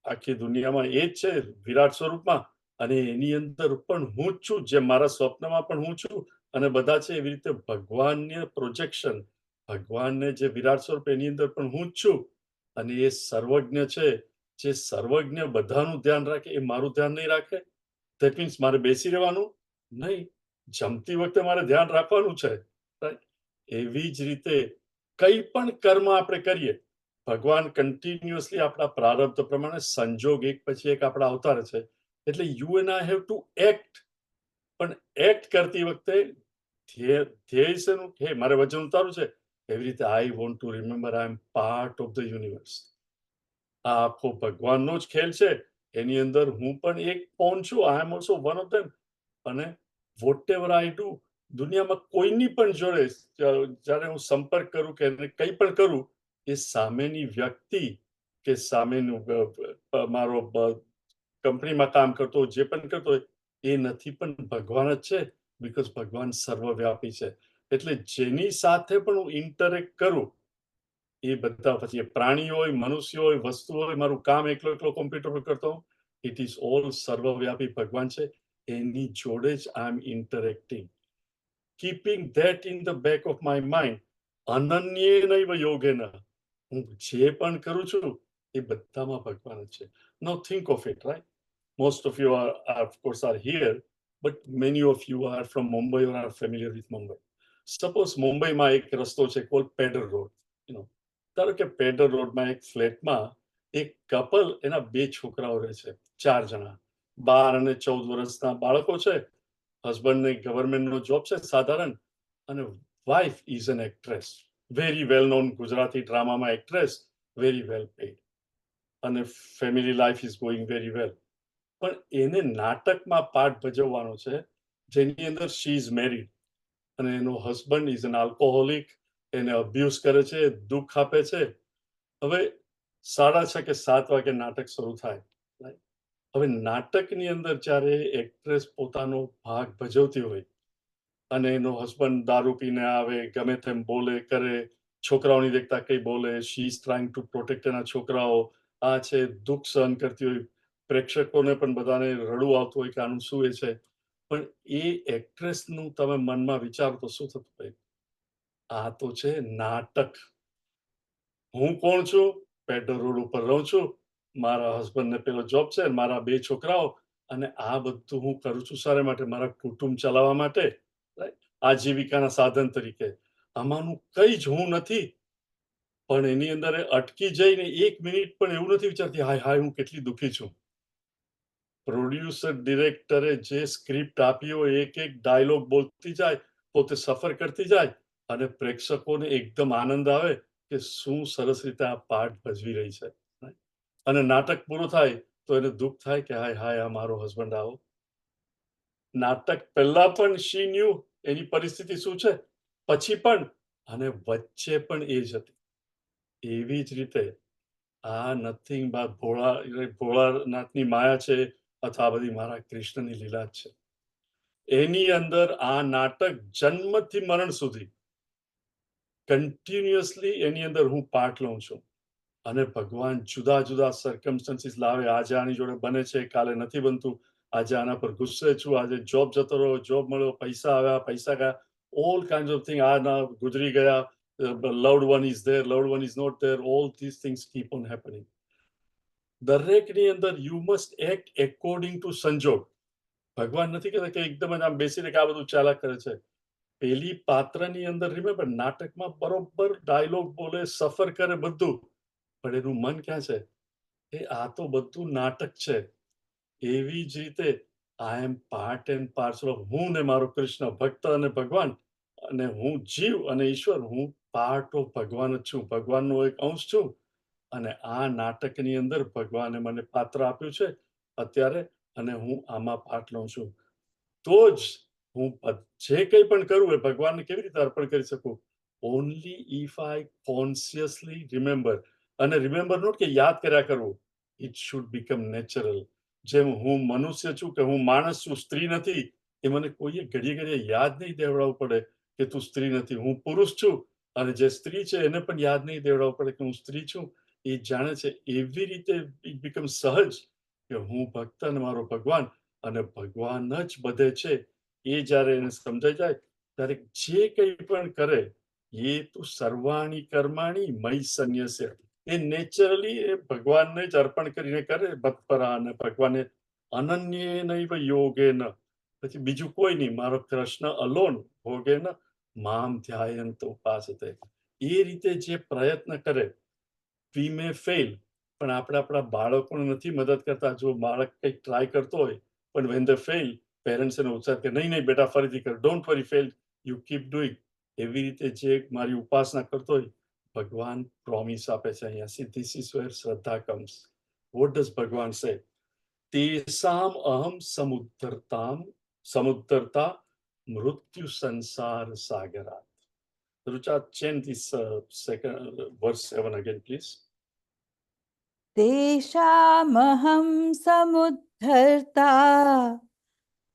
આખી દુનિયામાં એ જ છે વિરાટ સ્વરૂપમાં, અને એની અંદર પણ હું જ છું, જે મારા સ્વપ્નમાં પણ હું છું અને બધા છે. એવી રીતે ભગવાનને પ્રોજેક્શન, ભગવાનને જે વિરાટ સ્વરૂપ એની અંદર પણ હું જ છું, અને એ સર્વજ્ઞ છે. જે સર્વજ્ઞ બધાનું ધ્યાન રાખે, એ મારું ધ્યાન નહીં રાખે? ધેટ મીન્સ મારે બેસી રહેવાનું નહીં, જમતી વખતે મારે ધ્યાન રાખવાનું છે. એવી જ રીતે કંઈ પણ કર્મ આપણે કરીએ, ભગવાન કન્ટિન્યુઅસલી આપણા પ્રારબ્ધ પ્રમાણે સંજોગ એક પછી એક આપણા અવતારે છે. એટલે you and I have two act. પણ એક્ટ કરતી વખતે ધ્યેય શેનું? હે, મારે વજન ઉતારવું છે. એવી રીતે I want to remember I am part of the universe. આ આખો ભગવાનનો જ ખેલ છે. એની અંદર હું પણ એક પૌન છું. I am also one of them. અને વોટ એવર આઈ ડુ, દુનિયામાં કોઈની પણ જોડે જ્યારે હું સંપર્ક કરું કે કંઈ પણ કરું, એ સામેની વ્યક્તિ કે સામેનું મારો કંપનીમાં કામ કરતો, જે પણ કરતો હોય, એ નથી, પણ ભગવાન જ છે. બીકોઝ ભગવાન સર્વવ્યાપી છે. એટલે જેની સાથે પણ હું ઇન્ટરેક્ટ કરું, એ બધા, પછી એ પ્રાણી હોય, મનુષ્ય હોય, વસ્તુ હોય, મારું કામ એકલો કોમ્પ્યુટર પર કરતો હોઉં, ઇટ ઇઝ ઓલ સર્વવ્યાપી ભગવાન છે. એની જોડે જ I am interacting. Keeping that in the back of my mind, અનન્યેનૈવ યોગેન, હું જે પણ કરું છું એ બધામાં ભગવાન જ છે. Now think of it, right? Most of you are of course are here, but many of you are from Mumbai or are familiar with Mumbai. Suppose મુંબઈમાં એક રસ્તો છે કોલ પેડર રોડ, ધારો કે પેડર રોડમાં એક ફ્લેટમાં એક કપલ, એના 2 છોકરાઓ રહે છે, 4 જણા, 12 અને 14 વર્ષના બાળકો છે. હસબન્ડને ગવર્મેન્ટનો જોબ છે સાધારણ, અને wife is an actress, very well known Gujarati ડ્રામામાં એક્ટ્રેસ, વેરી વેલ પેડ, અને family life is going very well. પણ એને નાટકમાં પાઠ ભજવવાનો છે જેની અંદર શી ઇઝ મેરીડ, અને એનો હસબન્ડ ઇઝ એન આલ્કોહોલિક, એને અબ્યુઝ કરે છે, દુઃખ આપે છે. હવે 6:30 કે 7 વાગે નાટક શરૂ થાય. હવે નાટકની અંદર જ્યારે એક્ટ્રેસ પોતાનો ભાગ ભજવતી હોય અને એનો હસબન્ડ દારૂ પીને આવે, ગમે તેમ બોલે કરે, છોકરાઓની દેખતા કઈ બોલે, she is trying to protect એના છોકરાઓ, આ છે, દુઃખ સહન કરતી હોય, પ્રેક્ષકોને પણ બધાને રડવું આવતું હોય કે આનું શું એ છે. પણ એ એક્ટ્રેસનું તમે મનમાં વિચારો તો શું થતું હોય? આ તો છે નાટક. હું કોણ છું? પેડર રોડ ઉપર રહું છું, મારા હસબન્ડને પેલો જોબ છે, મારા 2 છોકરાઓ, અને આ બધું હું કરું છું શાને માટે? મારા કુટુંબ ચલાવવા માટે, રાઈટ? આજીવિકાના સાધન તરીકે. આમાંનું કંઈ જ હું નથી. પણ એની અંદર એ અટકી જઈને 1 મિનિટ પણ એવું નથી વિચારતી, હાય હાય હું કેટલી દુઃખી છું. પ્રોડ્યુસર ડિરેક્ટરે જે સ્ક્રિપ્ટ આપી હોય, એક ડાયલોગ બોલતી જાય, પોતે સફર કરતી જાય, અને પ્રેક્ષકોને એકદમ આનંદ આવે કે શું સરસ રીતે આ પાઠ ભજવી રહી છે. અને નાટક પૂરું થાય તો એને દુઃખ થાય કે હાય હાય આ મારો હસબન્ડ આવો. નાટક પહેલા પણ શી ન્યુ એની પરિસ્થિતિ શું છે, પછી પણ, અને વચ્ચે પણ એ જ હતી. એવી જ રીતે આ નથિંગ બાદ ભોળાનાથની માયા છે, અથવા આ બધી મારા કૃષ્ણની લીલા જ છે. એની અંદર આ નાટક જન્મથી મરણ સુધી કન્ટિન્યુઅસલી એની અંદર હું પાર્ટ લઉં છું. અને ભગવાન જુદા જુદા સર્કમસ્ટન્સીસ લાવે. આજે આની જોડે બને છે, કાલે નથી બનતું. આજે આના પર ગુસ્સે છું, આજે જોબ જતો રહ્યો, જોબ મળ્યો, પૈસા આવ્યા, પૈસા ગયા, ઓલ કાઇન્ડ ઓફ થિંગ. આ ના ગુજરી ગયા, loved one is there, loved one is not there, all these things keep on happening. દરેકની અંદર you must act according to સંજોગ. ભગવાન નથી કહેતા કે એકદમ જ આમ બેસીને કે આ બધું ચાલ્યા કરે છે. પેલી પાત્રની અંદર રિમેમ્બર, નાટકમાં બરોબર ડાયલોગ બોલે, સફર કરે, બધું, પણ એનું મન ક્યાં છે? એ આ તો બધું નાટક છે. એવી જ રીતે આઈ am part and parcel of, હું ને મારો કૃષ્ણ, ભક્ત અને ભગવાન, અને હું જીવ અને ઈશ્વર, હું પાર્ટ ઓફ ભગવાન જ છું, ભગવાનનો એક અંશ છું. અને આ નાટકની અંદર ભગવાને મને પાત્ર આપ્યું છે અત્યારે, અને હું આમાં પાર્ટ લઉં છું. તો જ હું જે કંઈ પણ કરું એ ભગવાનને કેવી રીતે અર્પણ કરી શકું? Only if I consciously remember. અને રિમેમ્બર નોટ કે યાદ કર્યા કરવું, ઇટ શુડ બીકમ નેચરલ. જેમ હું મનુષ્ય છું, કે હું માણસ છું, સ્ત્રી નથી, એ મને કોઈએ ઘડીએ ઘડીએ યાદ નહીં દેવડાવવું પડે કે તું સ્ત્રી નથી. હું પુરુષ છું, અને જે સ્ત્રી છે એને પણ યાદ નહીં દેવડાવવું પડે કે હું સ્ત્રી છું. એ જાણે છે. એવી રીતે ઇટ બીકમ સહજ કે હું ભક્ત અને મારો ભગવાન, અને ભગવાન જ બધે છે. એ જ્યારે એને સમજાઈ જાય ત્યારે જે કંઈ પણ કરે, એ તું સર્વાણી કર્માણી મય સંન્યસ્ય, એ નેચરલી એ ભગવાનને જ અર્પણ કરીને કરે, મત્પરા, અને ભગવાને અનન્ય નૈવ યોગેન, પછી બીજું કોઈ નહીં, મારો કૃષ્ણ અલોન ભોગેન મામ ધ્યાયંત ઉપાસતે. એ રીતે જે પ્રયત્ન કરે, વી મે ફેલ, પણ આપણે આપણા બાળકોને નથી મદદ કરતા. જો બાળક કંઈક ટ્રાય કરતો હોય, પણ વેન ધ ફેલ, પેરેન્ટ્સ એને ઉત્સાહ કે નહીં નહીં બેટા ફરીથી કર, don't worry, fail, you keep doing. એવી રીતે જે મારી ઉપાસના કરતો હોય, ભગવાન પ્રોમિસ આપે છે અહીંયા. સી ધીસ ઇઝ વેર શ્રદ્ધા કમ્સ. વોટ ડઝ ભગવાન સે? તેસામ અહમ સમુદ્ધરતા મૃત્યુ સંસાર સાગરાત. Rucha, chant this second verse 7 again, please. तेषामहं समुद्धर्ता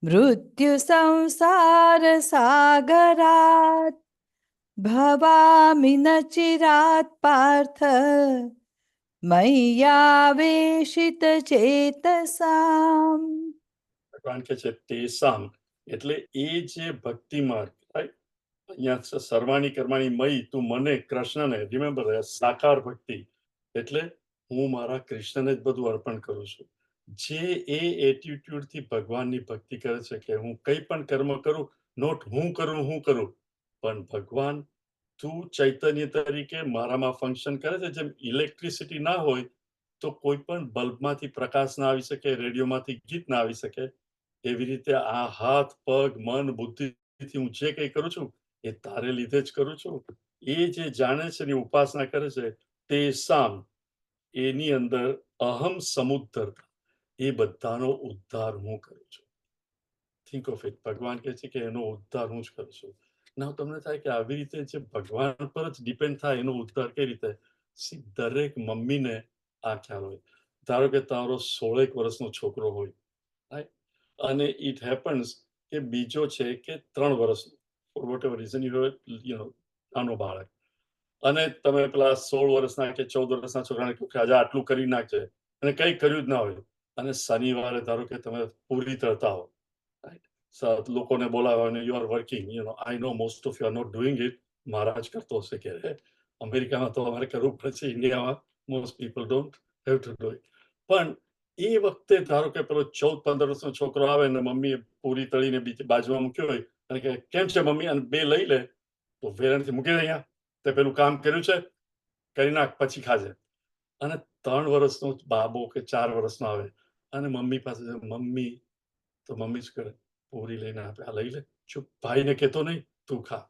मृत्युसंसारसागरात् भवामि न चिरात् पार्थ मय्यावेशितचेतसाम्. ભગવાન કે છે તેસામ, એટલે એ જે ભક્તિ માર્ગ, રાઈટ? અહીંયા સર્વાણી કર્માણી મય, તું મને, કૃષ્ણને, રિમેમ્બર, સાકાર ભક્તિ, એટલે હું મારા કૃષ્ણને જ બધું અર્પણ કરું છું. જે એ એટીટ્યુડથી ભગવાનની ભક્તિ કરે છે કે હું કંઈ પણ કર્મ કરું, નોટ હું કરું, પણ ભગવાન તું ચૈતન્ય તરીકે મારામાં ફંક્શન કરે છે. જેમ ઇલેક્ટ્રિસિટી ના હોય તો કોઈ પણ બલ્બમાંથી પ્રકાશ ના આવી શકે, રેડિયોમાંથી ગીત ના આવી શકે. એવી રીતે આ હાથ, પગ, મન, બુદ્ધિથી હું જે કંઈ કરું છું એ તારે લીધે જ કરું છું. એ જે જાણે છે એની ઉપાસના કરે છે તે સામ, એની અંદર અહમ સમુદ્ધરતા, એ બધાનો ઉદ્ધાર હું કરું છું. Think of it. ભગવાન કહે છે કે એનો ઉદ્ધાર હું જ કરું છું. ના તમને થાય કે આવી રીતે જે ભગવાન પર જ ડિપેન્ડ થાય એનો ઉદ્ધાર કઈ રીતે? દરેક મમ્મીને આ ખ્યાલ હોય. ધારો કે તારો 16 વર્ષનો છોકરો હોય, રાઈટ, અને ઇટ હેપન્સ કે બીજો છે કે 3 વર્ષનો, ફોર વોટ એવર રીઝન નાનો બાળક, અને તમે પેલા 16 વર્ષના કે 14 વર્ષના છોકરાને કહો કે આજે આટલું કરી નાખજે, અને કંઈ કર્યું જ ના હોય, અને શનિવારે ધારો કે તમે પૂરી તળતા હો, રાઈટ, લોકોને બોલાવવા અને you are working, I know most of you are not doing it. મહારાજ કરતો હશે કે અમેરિકામાં તો અમારે કરવું પડે છે, ઇન્ડિયામાં most people don't have to do it. પણ એ વખતે ધારો કે પેલો 14-15 વર્ષનો છોકરો આવે ને મમ્મીએ પૂરી તળીને બીજી બાજુમાં મૂક્યો હોય અને કે કેમ છે મમ્મી, અને 2 લઈ લે, તો વેરણથી મૂકી દે, અહીંયા તે પેલું કામ કર્યું છે, કરી નાખ પછી ખાજે. અને 3 વર્ષનો બાબો કે 4 વર્ષનો આવે અને મમ્મી પાસે મમ્મી, તો મમ્મી જ કરે, પૂરી લઈને આપે, આ લઈ લે, ચૂપ, ભાઈને કહેતો નહીં, તું ખા.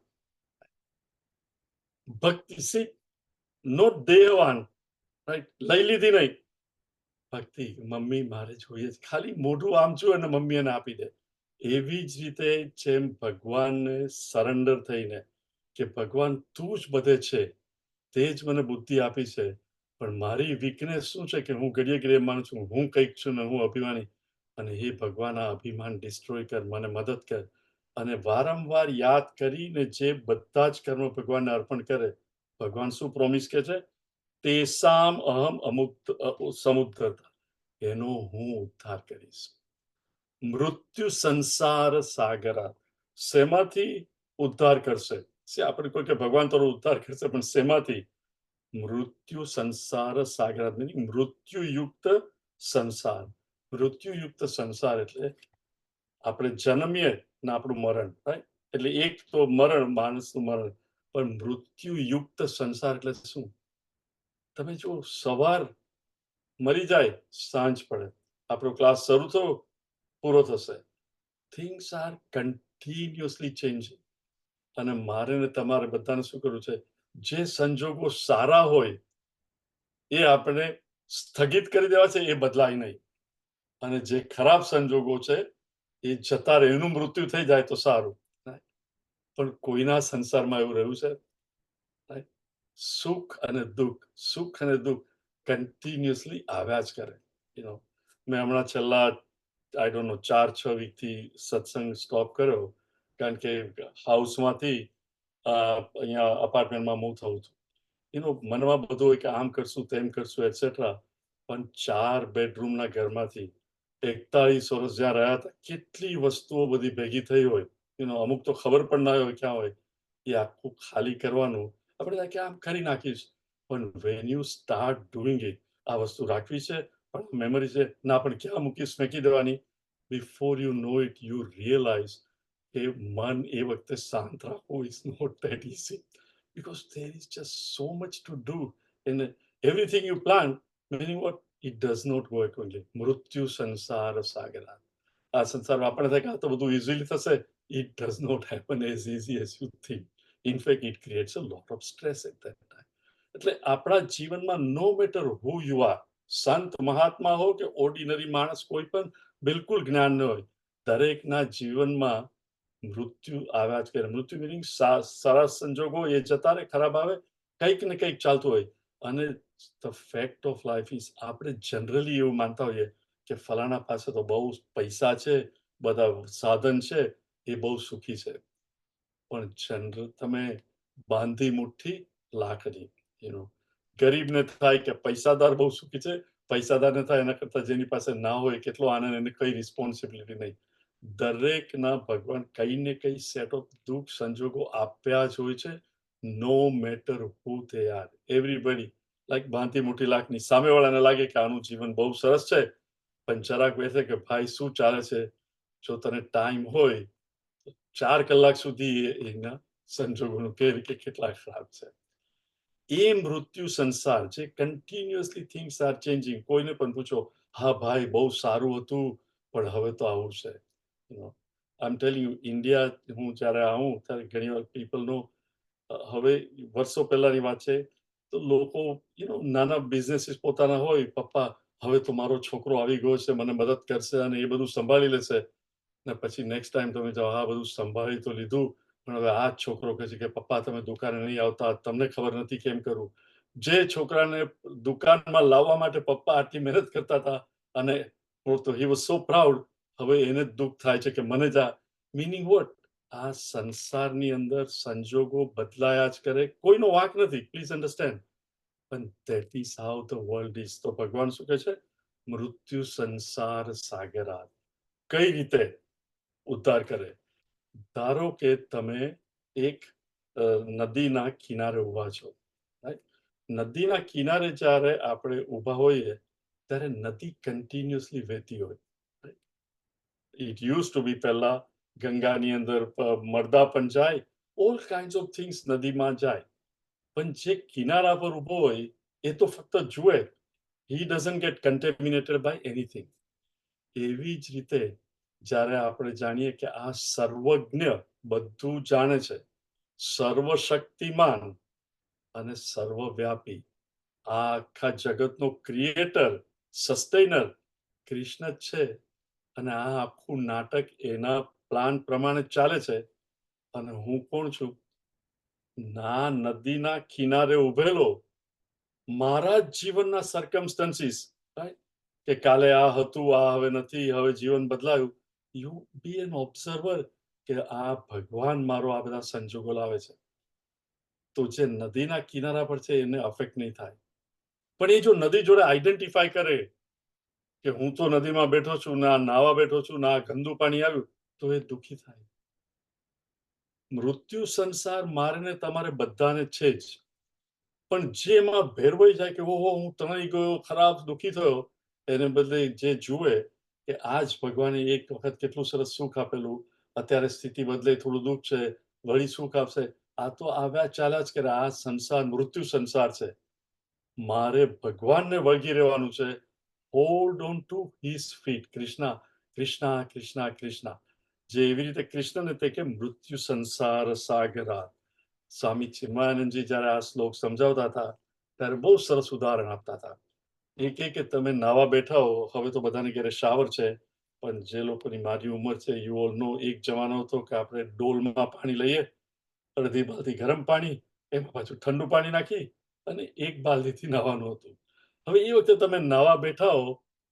ભક્તિ, સી, નોટ દેવાન, રાઈટ, લઈ લીધી નહીં, ભક્તિ, મમ્મી મારે જોઈએ જ, ખાલી મોઢું આમ જુએ અને મમ્મી એને આપી દે. એવી જ રીતે જેમ ભગવાનને સરેન્ડર થઈને કે ભગવાન તું જ બધે છે, તે જ મને બુદ્ધિ આપી છે, પણ મારી વીકનેસ શું છે કે હું ઘડીએ ઘડીએ માનું છું હું કંઈક છું ને હું અભિમાની, અને હે ભગવાન આ અભિમાન ડિસ્ટ્રોય કર, મને મદદ કર. અને વારંવાર યાદ કરીને જે બધા જ કર્મ ભગવાનને અર્પણ કરે, ભગવાન શું પ્રોમિસ કે છે? તેસામ અહમ સમુદ્ધરતા, એનો હું ઉદ્ધાર કરીશ. મૃત્યુ સંસાર સાગરા, શેમાંથી ઉદ્ધાર કરશે? આપણે કોઈ કે ભગવાન તારો ઉદ્ધાર કરશે, પણ શેમાંથી? મૃત્યુ સંસાર સાગર, મૃત્યુયુક્ત સંસાર. મૃત્યુયુક્ત સંસાર એટલે આપણે જન્મીએ ને આપણું મરણ, રાઈટ, એટલે એક તો મરણ, માણસનું મરણ, પણ મૃત્યુયુક્ત સંસાર એટલે શું? તમે જો સવાર મરી જાય, સાંજ પડે, આપણો ક્લાસ શરૂ થયો, પૂરો થશે. Things are continuously changing. અને મારે ને તમારે બધાને શું કરવું છે? જે સંજોગો સારા હોય એ આપણે સ્થગિત કરી દેવા છે, એ બદલાય નહીં. અને જે ખરાબ સંજોગો છે એ જતા રહે, એનું મૃત્યુ થઈ જાય તો સારું. પણ કોઈના સંસારમાં એવું રહ્યું છે? સુખ અને દુઃખ કન્ટિન્યુઅસલી આવ્યા જ કરે. મેં હમણાં છેલ્લા આઈ ડોન્ટ નો 4-6 વીકથી સત્સંગ સ્ટોપ કર્યો, કારણ કે હાઉસમાંથી અહીંયા અપાર્ટમેન્ટમાં મૂવ થવું હતું. મનમાં બધું હોય કે આમ કરશું, તેમ કરશું, એટસેટ્રા. પણ 4 બેડરૂમના ઘરમાંથી 41 વર્ષ જ્યાં રહ્યા હતા, કેટલી વસ્તુઓ બધી ભેગી થઈ હોય, અમુક તો ખબર પણ ના હોય ક્યાં હોય, એ આખું ખાલી કરવાનું. આપણે કે આમ કરી નાખીશ, પણ when you start doing it, આ વસ્તુ રાખવી છે, પણ મેમરી છે ના, પણ ક્યાં મૂકીશ, ફેંકી દેવાની. Before you know it, you realise કે મન એ વખતે શાંત રાખવું is not that easy, because there is just so much to do and everything you plan, meaning what, it does not go accordingly. મૃત્યુ સંસાર સાગરા, આ સંસારમાં આપણે થાય કે આ તો બધું ઇઝીલી થશે, it does not happen as easy as you think. In fact, it creates a lot of stress at that time. એટલે આપણા જીવનમાં no matter who you are, સંત મહાત્મા હો કે ઓર્ડિનરી માણસ, કોઈ પણ બિલકુલ જ્ઞાન ન હોય, દરેકના જીવનમાં મૃત્યુ આવ્યા જ કરે. મૃત્યુ મિનિંગ સરસ સંજોગો એ જતા રહે, ખરાબ આવે, કંઈક ને કંઈક ચાલતું હોય. અને the fact of life is, આપણે જનરલી એવું માનતા હોઈએ કે ફલાણા પાસે તો બહુ પૈસા છે, બધા સાધન છે, એ બહુ સુખી છે. પણ જનરલ તમે બાંધી મુઠ્ઠી લાકડી, ગરીબને થાય કે પૈસાદાર બહુ સુખી છે, પૈસાદારને થાય એના કરતા જેની પાસે ના હોય કેટલો આનંદ, એને કઈ રિસ્પોન્સિબિલિટી નહીં. દરેકના ભગવાન કઈ ને કઈ સેટ ઓફ દુઃખ સંજોગો આપ્યા જ હોય છે, no matter who they are, everybody like બાંધી મુઠ્ઠી લાકડી. સામેવાળાને લાગે કે આનું જીવન બહુ સરસ છે, પણ જરાક બેસે કે ભાઈ શું ચાલે છે, જો તને ટાઈમ હોય 4 કલાક સુધી એના સંજોગોનું કે કેટલા ખરાબ છે. એ મૃત્યુ સંસાર જે કન્ટિન્યુઅસલી થિંગ્સ આર ચેન્જિંગ. કોઈને પણ પૂછો, હા ભાઈ બહુ સારું હતું પણ હવે તો આવું છે. આઈ એમ ટેલિંગ યુ, ઇન્ડિયા હું જ્યારે આવું ત્યારે ઘણી વાર પીપલનો હવે વર્ષો પહેલાની વાત છે, તો લોકો નાના બિઝનેસીસ પોતાના હોય, પપ્પા હવે તો મારો છોકરો આવી ગયો છે, મને મદદ કરશે અને એ બધું સંભાળી લેશે. ને પછી નેક્સ્ટ ટાઈમ તમે જાઓ, આ બધું સંભાળી તો લીધું પણ હવે આ જ છોકરો કહે છે કે પપ્પા તમે દુકાને નહીં આવતા, તમને ખબર નથી કેમ કરું. જે છોકરાને દુકાનમાં લાવવા માટે પપ્પા આટલી મહેનત કરતા હતા અને હી વોઝ સો પ્રાઉડ, હવે એને જ દુઃખ થાય છે કે મને જ આ મીનિંગ વોટ. આ સંસારની અંદર સંજોગો બદલાયા જ કરે, કોઈનો વાંક નથી, પ્લીઝ અન્ડરસ્ટેન્ડ, પણ that is how the world is. તો ભગવાન શું કહે છે? મૃત્યુ સંસાર સાગરા. કઈ રીતે ઉદ્ધાર કરે? ધારો કે તમે એક નદીના કિનારે ઊભા છો, રાઈટ? નદીના કિનારે જ્યારે આપણે ઊભા હોઈએ ત્યારે નદી કન્ટિન્યુઅસલી વહેતી હોય. ઇટ યુઝ ટુ બી, પહેલા ગંગાની અંદર મરદા પણ જાય, ઓલ કાઇન્ડ ઓફ થિંગ્સ નદીમાં જાય. પણ જે કિનારા પર ઊભો હોય એ તો ફક્ત જુએ, હી ડઝન્ટ ગેટ કન્ટેમિનેટેડ બાય એનીથિંગ. એવી જ રીતે જ્યારે આપણે જાણીએ કે આ સર્વજ્ઞ બધું જાણે છે, સર્વશક્તિમાન અને સર્વવ્યાપી, આ આખા જગતનો ક્રિએટર, સસ્ટેનર કૃષ્ણ જ છે, અને આ આખું નાટક એના પ્લાન પ્રમાણે ચાલે છે. અને હું કોણ છું? ના નદીના કિનારે ઉભેલો, મારા જ જીવનના સર્કમસ્ટન્સીસ, કે કાલે આ હતું, આ હવે નથી, હવે જીવન બદલાયું. યુ બી એન ઓબ્ઝર્વર કે આ ભગવાન મારો આ બધા સંજોગો લાવે છે. તો જે નદીના કિનારા પર છે એને અફેક્ટ નહીં થાય. પણ એ જો નદી જોડે આઈડેન્ટિફાય કરે કે હું તો નદીમાં બેઠો છું, ના નાવા બેઠો છું, ના ગંદુ પાણી આવ્યું, તો એ દુઃખી થાય. મૃત્યુ સંસાર મારે ને તમારે બધાને છે જ, પણ જે એમાં ભેરવાઈ જાય કે ઓહો હું તણાઈ ગયો, ખરાબ દુઃખી થયો, એને બદલે જે જુએ કે આજ ભગવાને એક વખત કેટલું સરસ સુખ આપેલું, અત્યારે સ્થિતિ બદલે, થોડું દુઃખ છે, વળી સુખ આપશે. આ તો આવ્યા ચાલ્યા જ કરે. આ સંસાર મૃત્યુ સંસાર છે. મારે ભગવાનને વળગી રહેવાનું છે. Hold on to his feet. Krishna Krishna Krishna Krishna. જે એવી રીતે કૃષ્ણને તે કે મૃત્યુ સંસાર સાગરા. સ્વામી ચિન્મયાનંદજી જ્યારે આ શ્લોક સમજાવતા હતા ત્યારે બહુ સરસ ઉદાહરણ આપતા હતા. એ કે તમે નાવા બેઠા હો, હવે તો બધાને ઘરે શાવર છે, પણ જે લોકોની મારી ઉંમર છે, યુ ઓલ નો, એક જમાનો હતો કે આપણે ડોલમાં પાણી લઈએ, અડધી બાલટી ગરમ પાણી, એમાં પાછું ઠંડુ પાણી નાખી અને એક બાલદીથી નાવાનું હતું. હવે એ વખતે તમે નાવા બેઠા હો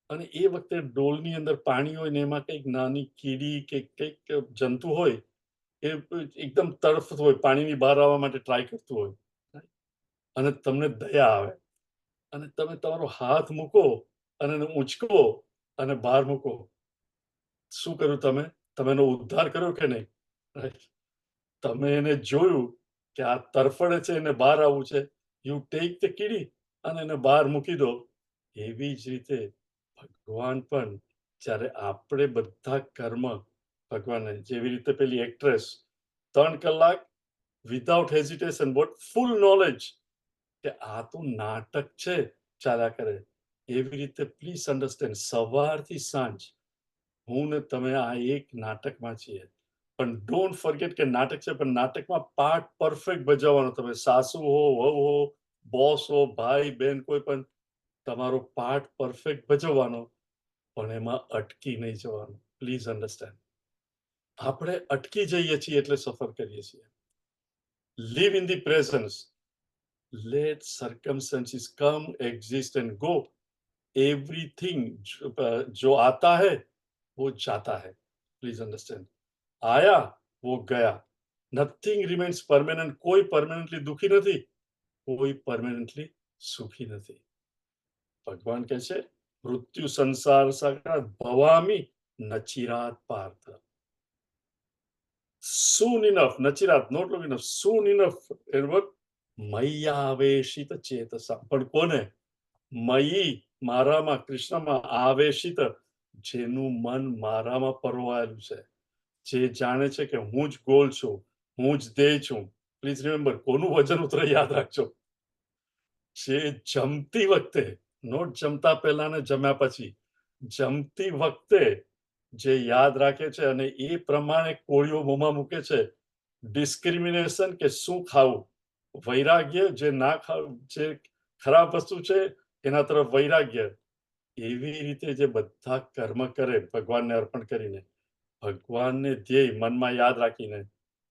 અને એ વખતે ડોલની અંદર પાણી હોય ને એમાં કંઈક નાની કીડી કે કંઈક જંતુ હોય, એ એકદમ તડફતું હોય, પાણીની બહાર આવવા માટે ટ્રાય કરતું હોય, અને તમને દયા આવે અને તમે તમારો હાથ મૂકો અને એને ઉંચકો અને બહાર મૂકો. શું કર્યું તમે? તમે એનો ઉદ્ધાર કર્યો કે નહીં? તમે એને જોયું કે આ તરફડે છે, એને બહાર આવવું છે, યુ ટેક ધ કીડી અને એને બહાર મૂકી દો. એવી જ રીતે ભગવાન પણ જ્યારે આપણે બધા કર્મ ભગવાનને, જેવી રીતે પેલી એક્ટ્રેસ 3 કલાક વિધાઉટ હેઝિટેશન, વોટ ફૂલ નોલેજ કે આ તો નાટક છે, ચાલ્યા કરે. એવી રીતે પ્લીઝ અન્ડરસ્ટેન્ડ, સવારથી સાંજ હું ને તમે આ એક નાટકમાં છીએ. પણ ડોન્ટ ફોરગેટ કે નાટક છે, પણ નાટકમાં પાર્ટ પરફેક્ટ ભજવવાનો. તમે સાસુ હો, વહુ હો, બોસ હો, ભાઈ બહેન, કોઈ પણ તમારો પાર્ટ પરફેક્ટ ભજવવાનો, પણ એમાં અટકી નહીં જવાનું. Please understand. આપણે અટકી જઈએ છીએ એટલે સફર કરીએ છીએ. Live in the presence. Let circumstances come, exist and go. Everything जो आता है वो जाता है. Please understand. आया वो गया. Nothing remains permanent. कोई permanently दुखी નથી, કોઈ permanently સુખી નથી. ભગવાન કહે છે મૃત્યુ સંસાર સાગર ભવામી નચિરાત Parth. Soon enough, નચિરાત, not long enough, soon enough, એનું મય્યાવેશિત ચેતસા. પણ કોને? મયી, મારામાં, કૃષ્ણમાં, આવેશિત, જેનું મન મારામાં પરોવાયેલું છે, જે જાણે છે કે હું જ ગોલ છું, હું જ દેહ છું. પ્લીઝ રિમેમ્બર, કોનું વજન ઉતરે યાદ રાખજો. જે જમતી વખતે, નોટ જમતા પહેલા ને જમ્યા પછી, જમતી વખતે જે યાદ રાખે છે અને એ પ્રમાણે કોળીઓ મોંમાં મૂકે છે, ડિસ્ક્રિમિનેશન કે શું ખાવું, વૈરાગ્ય, જે ના ખાવું, જે ખરાબ વસ્તુ છે એના તરફ વૈરાગ્ય, એવી રીતે જે બધા કર્મ કરે ભગવાનને અર્પણ કરીને, ભગવાનને ધ્યેય મનમાં યાદ રાખીને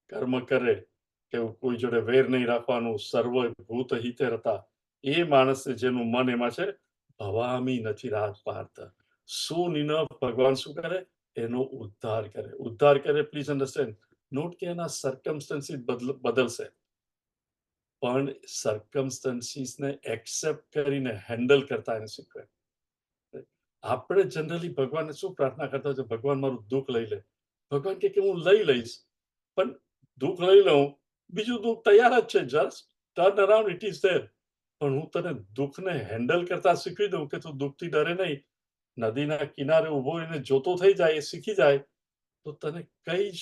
કર્મ કરે, કે કોઈ જોડે વેર નહીં રાખવાનું, સર્વ ભૂત હિતે રતા, એ માણસે જેનું મન એમાં છે, ભવામી નથી રાત પાર્થ. શું નિન ભગવાન શું કરે? એનો ઉદ્ધાર કરે. ઉદ્ધાર કરે, પ્લીઝ અન્ડરસ્ટેન્ડ, નોટ કે એના સર્કમસ્ટન્સીસ બદલશે, પણ સર્કમસ્ટન્સીસને એક્સેપ્ટ કરીને હેન્ડલ કરતા એને શીખવે. આપણે જનરલી ભગવાનને શું પ્રાર્થના કરતા હોય છે, ભગવાન મારું દુઃખ લઈ લે. ભગવાન કે હું લઈ લઈશ, પણ દુઃખ લઈ લઉં, બીજું દુઃખ તૈયાર જ છે, just turn around, it is there. પણ હું તને દુઃખને હેન્ડલ કરતા શીખવી દઉં કે તું દુઃખથી ડરે નહીં, નદીના કિનારે ઊભો રહીને જોતો થઈ જાય, એ શીખી જાય, તો તને કઈ જ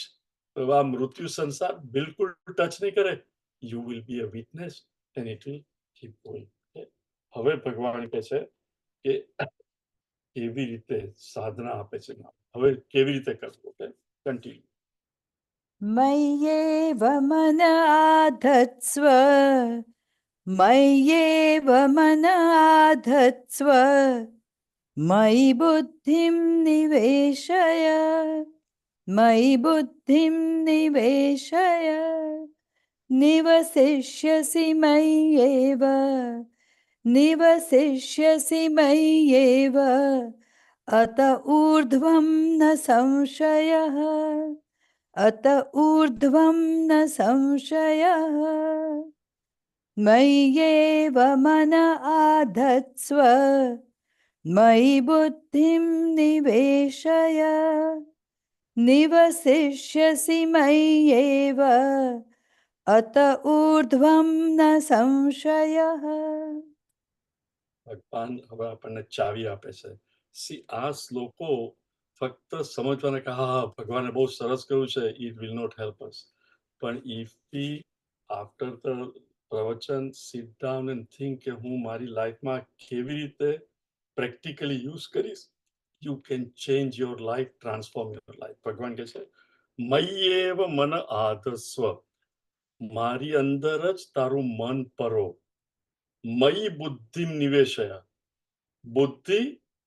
આ મૃત્યુ સંસાર બિલકુલ ટચ નહીં કરે. You will be a witness and it will keep going. હવે ભગવાન કહે છે કે કેવી રીતે સાધના આપે છે, હવે કેવી રીતે કરવું. Okay, continue. मय्येव मन आधत्स्व मय्येव मन आधत्स्व मयि बुद्धिं निवेशय मयि बुद्धिं निवेशय निवसिष्यसि मय्येव निवसिष्यसि मय्येव अत ऊर्ध्वं न संशयः अत ऊर्ध्वं न संशयः मय्येव मन आधत्स्व मयि बुद्धिं निवेशय निवसिष्यसि मय्येव अत ऊर्ध्वं न संशयः. ભગવાન હવે આપણને ચાવી આપે છે. સી આ શ્લોકો ફક્ત સમજવાને કે હા ભગવાને બહુ સરસ કહ્યું છે, it will not help us. પણ ઇફ વી આફ્ટર ધ પ્રવચન સિટ ડાઉન એન્ડ થિંક કે હું મારી લાઈફમાં કેવી રીતે પ્રેક્ટિકલી યુઝ કરીશ, you can change your life, transform your life. ભગવાન કહે છે મય્યેવ મન આધસ્વ, મારી અંદર જ તારું મન પરો, મયી બુદ્ધિ નિવેશયા, બુદ્ધિ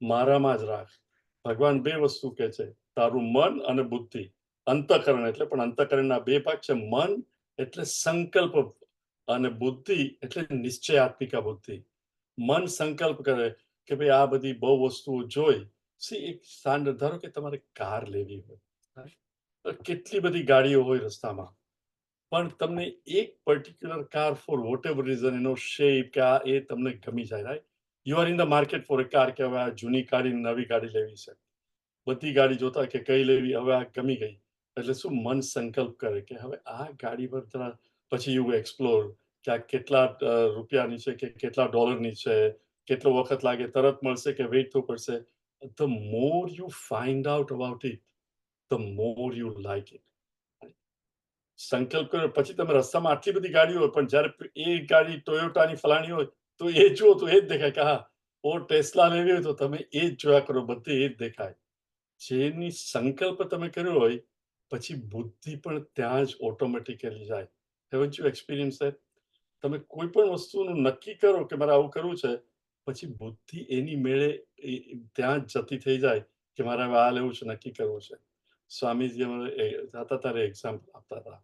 મારામાં જ રાખ. ભગવાન બે વસ્તુ કહે છે, તારું મન અને બુદ્ધિ. અંતઃકરણ એટલે, પણ અંતઃકરણના બે ભાગ છે, મન એટલે સંકલ્પ અને બુદ્ધિ એટલે નિશ્ચયાત્મિકા બુદ્ધિ. મન સંકલ્પ કરે કે ભાઈ આ બધી બહુ વસ્તુઓ જોઈ. સી એક સ્ટાન્ડર્ડ, ધારો કે તમારે કાર લેવી હોય, કેટલી બધી ગાડીઓ હોય રસ્તામાં, પણ તમને એક particular car for whatever reason, એનો શેપ કે આ એ તમને ગમી જાય, right? You are in the market for a car, કે હવે આ જૂની ગાડી નવી ગાડી લેવી છે. બધી ગાડી જોતા કે કઈ લેવી, હવે આ ગમી ગઈ, એટલે શું મન સંકલ્પ કરે કે હવે આ ગાડી પર જરા, પછી યુ એક્સપ્લોર કે આ કેટલા રૂપિયાની છે, કે કેટલા ડોલરની છે, કેટલો વખત લાગે, તરત મળશે કે વેઇટ થવું પડશે. The more you find out about it, the more you like it. સંકલ્પ કર્યો પછી તમે રસ્તામાં આટલી બધી ગાડીઓ હોય, પણ જ્યારે એ ગાડી ટોયોટાની ફલાણી હોય તો એ જુઓ તો એ જ દેખાય કે હા, ઓ ટેસ્લા લેવી હોય તો તમે એ જ જોયા કરો, બધે એ જ દેખાય. જેની સંકલ્પ તમે કર્યો હોય પછી બુદ્ધિ પણ ત્યાં જ ઓટોમેટિકલી જાય. Haven't you experience that? તમે કોઈ પણ વસ્તુનું નક્કી કરો કે મારે આવું કરવું છે, પછી બુદ્ધિ એની મેળે ત્યાં જ જતી થઈ જાય કે મારે હવે આ લેવું છે, નક્કી કરવું છે. સ્વામીજી હતા ત્યારે એક્ઝામ્પલ આપતા હતા.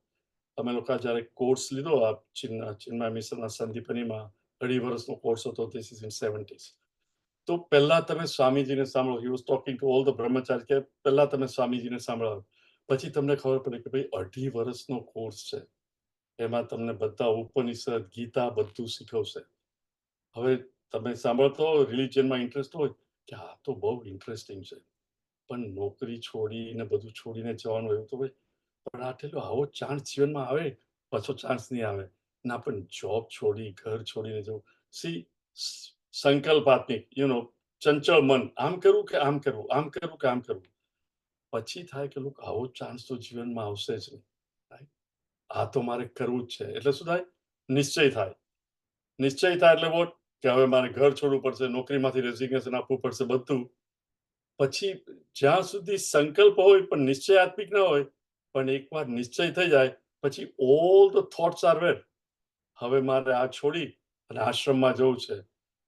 અમે લોકો જ્યારે કોર્સ લીધો આ ચિન્મય મિશનના સંદીપનીમાં, 2.5 વર્ષનો કોર્સ હતો, ધીસ ઇઝ ઇન 70s. તો પહેલા તમે સ્વામીજીને સાંભળો, he was talking to all the બ્રહ્મચારી, કે પહેલા તમે સ્વામીજીને સાંભળો, પછી તમને ખબર પડે કે ભાઈ 2.5 વર્ષનો કોર્સ છે, એમાં તમને બધા ઉપનિષદ, ગીતા બધું શીખવશે. હવે તમે સાંભળતો રિલિજનમાં ઇન્ટરેસ્ટ હોય કે આ તો બહુ ઇન્ટરેસ્ટિંગ છે, પણ નોકરી છોડીને બધું છોડીને જવાનું એવું તો ભાઈ, પણ આટલો આવો ચાન્સ જીવનમાં આવે, પાછો ચાન્સ નહીં આવે ના, પણ જોબ છોડી, ઘર છોડીને જવું. સી સંકલ્પાત્મિક, ચંચળ મન, આમ કરવું કે આમ કરવું, આમ કરવું કે આમ કરવું, પછી થાય કે લોકો આવો ચાન્સ તો જીવનમાં આવશે જ નહીં. આ તો મારે કરવું જ છે. એટલે શું થાય? નિશ્ચય થાય. નિશ્ચય થાય એટલે વોટ? કે હવે મારે ઘર છોડવું પડશે, નોકરીમાંથી રેઝિગ્નેશન આપવું પડશે, બધું. પછી જ્યાં સુધી સંકલ્પ હોય પણ નિશ્ચયાત્મિક ન હોય, પણ એકવાર નિશ્ચય થઈ જાય પછી ઓલ ધ થોટ્સ આર વેર. હવે મારે આ છોડી અને આશ્રમમાં જવું છે.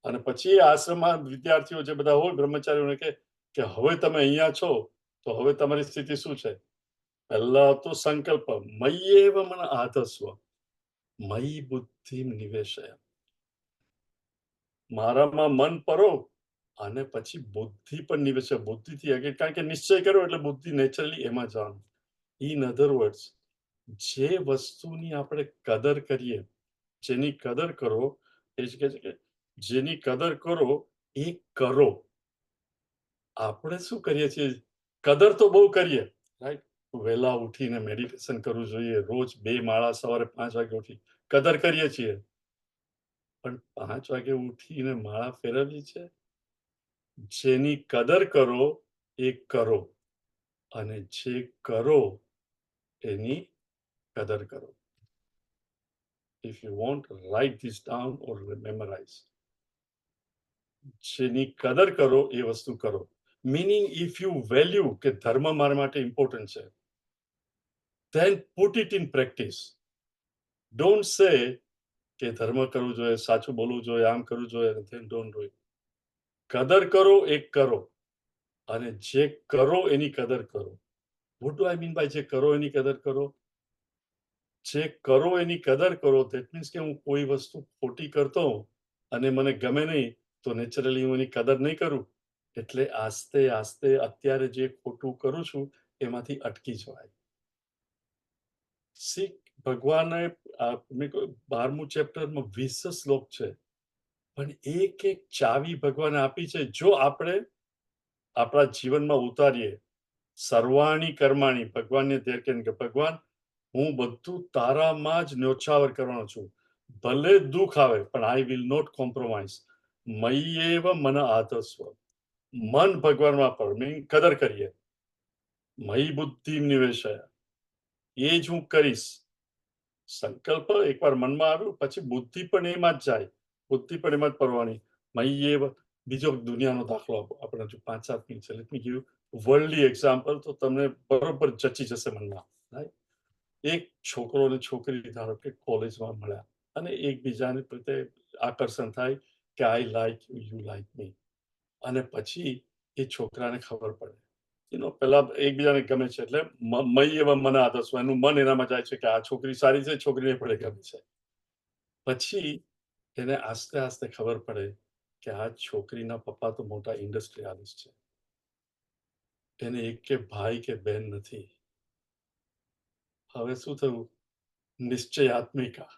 અને પછી એ આશ્રમમાં વિદ્યાર્થીઓ જે બધા હોય બ્રહ્મચારીઓને કે હવે તમે અહીંયા છો તો હવે તમારી સ્થિતિ શું છે? પહેલા તો સંકલ્પ મય્યેવ મન આધસ્વ મયી બુદ્ધિ નિવેશય. મારામાં મન પરો અને પછી બુદ્ધિ પણ નિવેશ. બુદ્ધિથી આગળ, કારણ કે નિશ્ચય કર્યો એટલે બુદ્ધિ નેચરલી એમાં જવાનું. ઇન અધર વર્ડ્સ, જે વસ્તુની આપણે કદર કરીએ, જેની કદર કરો, એ જ કહે છે કે જેની કદર કરો એ કરો. આપણે શું કરીએ છીએ? કદર તો બહુ કરીએ, રાઈટ? વહેલા ઉઠીને મેડિટેશન કરવું જોઈએ, રોજ 2 માળા સવારે 5 વાગે ઉઠી કદર કરીએ છીએ. પણ 5 વાગે ઉઠીને માળા ફેરવવી છે? જેની કદર કરો એ કરો, અને જે કરો એની કદર કરો. If you want, write this down or memorize. જેની કદર કરો એ વસ્તુ કરો. Meaning, if you value કે ધર્મ મારા માટે ઇમ્પોર્ટન્ટ છે, then put it in practice. Don't say કે ધર્મ કરવું જોઈએ, સાચું બોલવું જોઈએ, આમ કરવું જોઈએ, then don't do it. કદર કરો એ કરો, અને જે કરો એની કદર કરો. What do I mean by જે કરો એની કદર કરો? જે કરો એની કદર કરો, that means કે હું કોઈ વસ્તુ ખોટી કરતો હોઉં અને મને ગમે નહીં, તો નેચરલી હું એની કદર નહીં કરું. એટલે આસ્તે આસ્તે અત્યારે જે ખોટું કરું છું એમાંથી અટકી જવાય. શીખ ભગવાને 12મું ચેપ્ટરમાં 20 શ્લોક છે, પણ એક એક ચાવી ભગવાને આપી છે. જો આપણે આપણા જીવનમાં ઉતારીએ, સર્વાણી કર્માણી, ભગવાનને ધ્યેય કરીને કે ભગવાન હું બધું તારામાં જ ન્યોછાવર કરવાનો છું, ભલે દુઃખ આવે પણ આઈ વિલ નોટ કોમ્પ્રોમાઇઝ. મય્યેવ મન આધસ્વ, મન ભગવાનમાં પર મીન કદર કરીએ. મયી બુદ્ધિ નિવેશય, એ જ હું કરીશ. સંકલ્પ એકવાર મનમાં આવ્યો પછી બુદ્ધિ પણ એમાં જ જાય, બુદ્ધિ પણ એમાં જ પરવાની. મય્યેવ. બીજો દુનિયાનો દાખલો આપો, આપણે જો 5-7 મિનિટ છે. Let me give worldly example, તો તમને બરોબર જચી જશે મનમાં. એક છોકરો અને છોકરી ધારો કે કોલેજમાં મળ્યા અને એકબીજાને પ્રત્યે આકર્ષણ થાય કે I like you, you like મી. અને પછી એ છોકરાને ખબર પડે, પેલા એકબીજાને ગમે છે, એટલે મય એવા મને આદર્શ, એનું મન એનામાં જાય છે કે આ છોકરી સારી છે, છોકરીને પડે ગમે છે. પછી એને આસ્તે આસ્તે ખબર પડે કે આ છોકરીના પપ્પા તો મોટા ઇન્ડસ્ટ્રીયાલિસ્ટ છે, એને એક કે ભાઈ કે બહેન નથી. હવે શું થયું? નિશ્ચયાત્મિકા.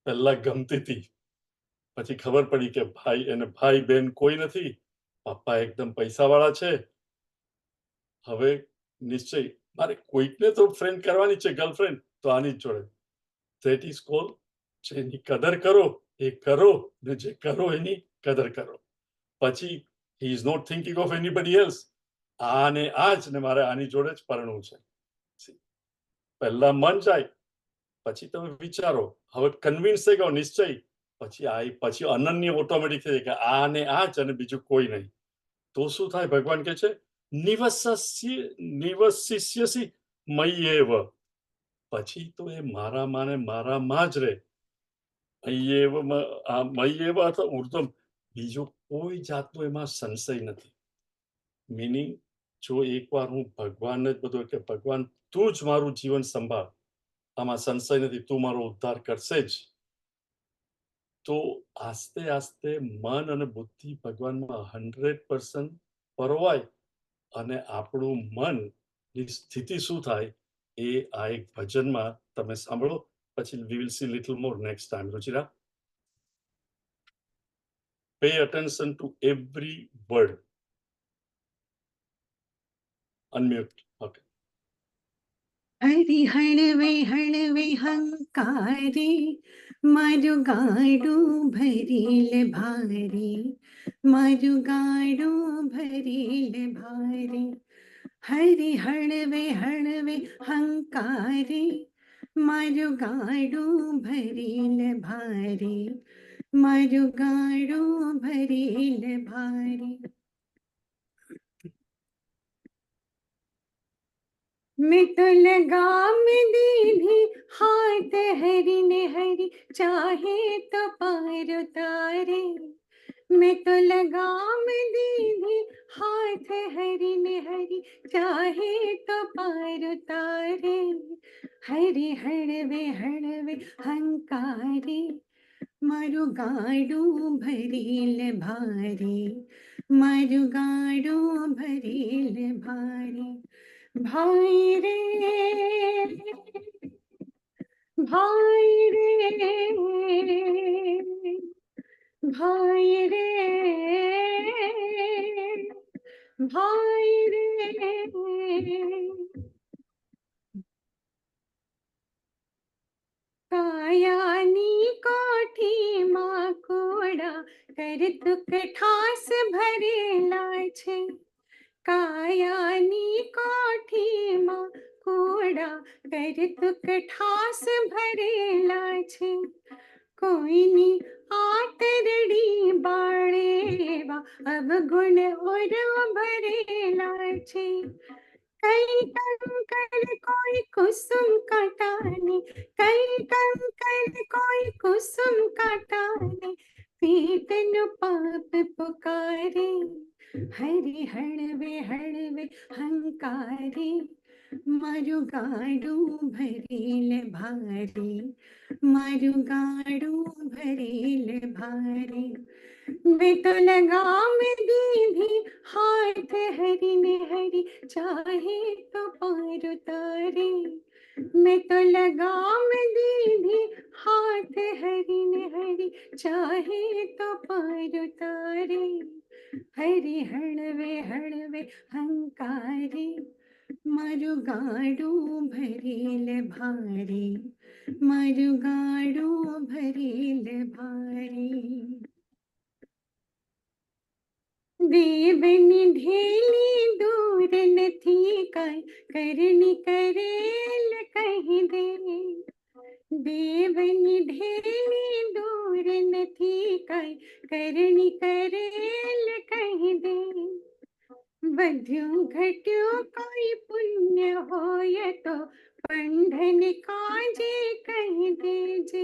પહેલા ગમતી હતી, પછી ખબર પડી કે ભાઈ એને ભાઈ બહેન કોઈ નથી, પપ્પા એકદમ પૈસાવાળા છે. હવે નિશ્ચય, મારે કોઈકને તો ફ્રેન્ડ કરવાની છે, ગર્લફ્રેન્ડ, તો આની જ જોડે. ધેટ ઇઝ કોલ, જેની કદર કરો એ કરો, ને જે કરો એની કદર કરો. પછી he is not thinking of anybody else. આ ને આ જ ને મારે આની જોડે જ પરણવું છે. પહેલા મન જાય, પછી તમે વિચારો, હવે કન્વિન્સ થઈ ગયો, નિશ્ચય, પછી અનન્ય ઓટોમેટિક થઈ જાય કે આ ને આ જ અને બીજું કોઈ નહીં. તો શું થાય? ભગવાન કે છે નિવસિષ્યસી મય્યેવ. પછી તો એ મારામાં ને મારામાં જ રહે. મય્યેવ અથવા ઉર્ધ્વમ, બીજો કોઈ જાતનો એમાં સંશય નથી. મીનિંગ, જો એકવાર હું ભગવાનને જ બધું કે ભગવાન તું જ મારું જીવન સંભાળ, આમાં સંશય નથી, તું મારો ઉદ્ધાર કરશે જ, તો આસ્તે આસ્તે મન અને બુદ્ધિ ભગવાનમાં 100% પરોવાય. અને આપણું મનની સ્થિતિ શું થાય એ આ એક ભજનમાં તમે સાંભળો. પછી we will see little more next time. Ruchira, pay attention to every word. Unmute. Okay. Hari હળવે હળવે હંકારી, મારું ગાડું ભરીલ ભારી, મારું ગાડું ભરીલ ભારી. હરિ હળવે હળવે હંકારી, मारू गाडू भरील भारी, मारू गाडू भरील भारी। मैं तो लगाम दीधी हाथ हरी ने हरी, चाहे तो पार उतारे। मैं तो लगाम दीधी हाथ हरी ने हरी, चाहे तो पार उतारे। हरी हळवे हळवे हंकारी, मारू गाडू भरील भारी, मारू गाडू भरील भारी। भाई रे भाई रे भाई रे भाई रे। कायानी कोठी मा कोड़ा, करतुक ठास भरेला छे। कायानी कोठीમાં કોડા, કરતુક ઠાસ ભરેલા છે। કોઈની આતરડી બાળેવા અવગુણ ઓરવ ભરેલા છે। કઈ કંકર કોઈ કુસુમ કાંટાને, કઈ કંકર કોઈ કુસુમ કાંટાને, પીતનું પાપ પુકારે। हरी हळवे हळवे हंकारी, मारू गाडू भरील भारी, मारू गाडू भरील भारी। मैं तो लगाम दीधी हाथ हरी ने हरी, चाहे तो पार उतारे। मैं तो लगाम दीधी हाथ हरी ने हरी, चाहे तो पार उतारे। हरी हळवे हळवे हंकारी, मारू गाडू भरील भारी, मारू गाडू भरील भारी। देवनी ढेली दूर नथी काय, करनी करेल कहीं दे। देवनी ढेली दूर नथी काय, करनी करेल कहीं दे। बध्યું ઘટ્યું કોઈ પુણ્ય હોય તો બંધન કાજે કહી દેજે।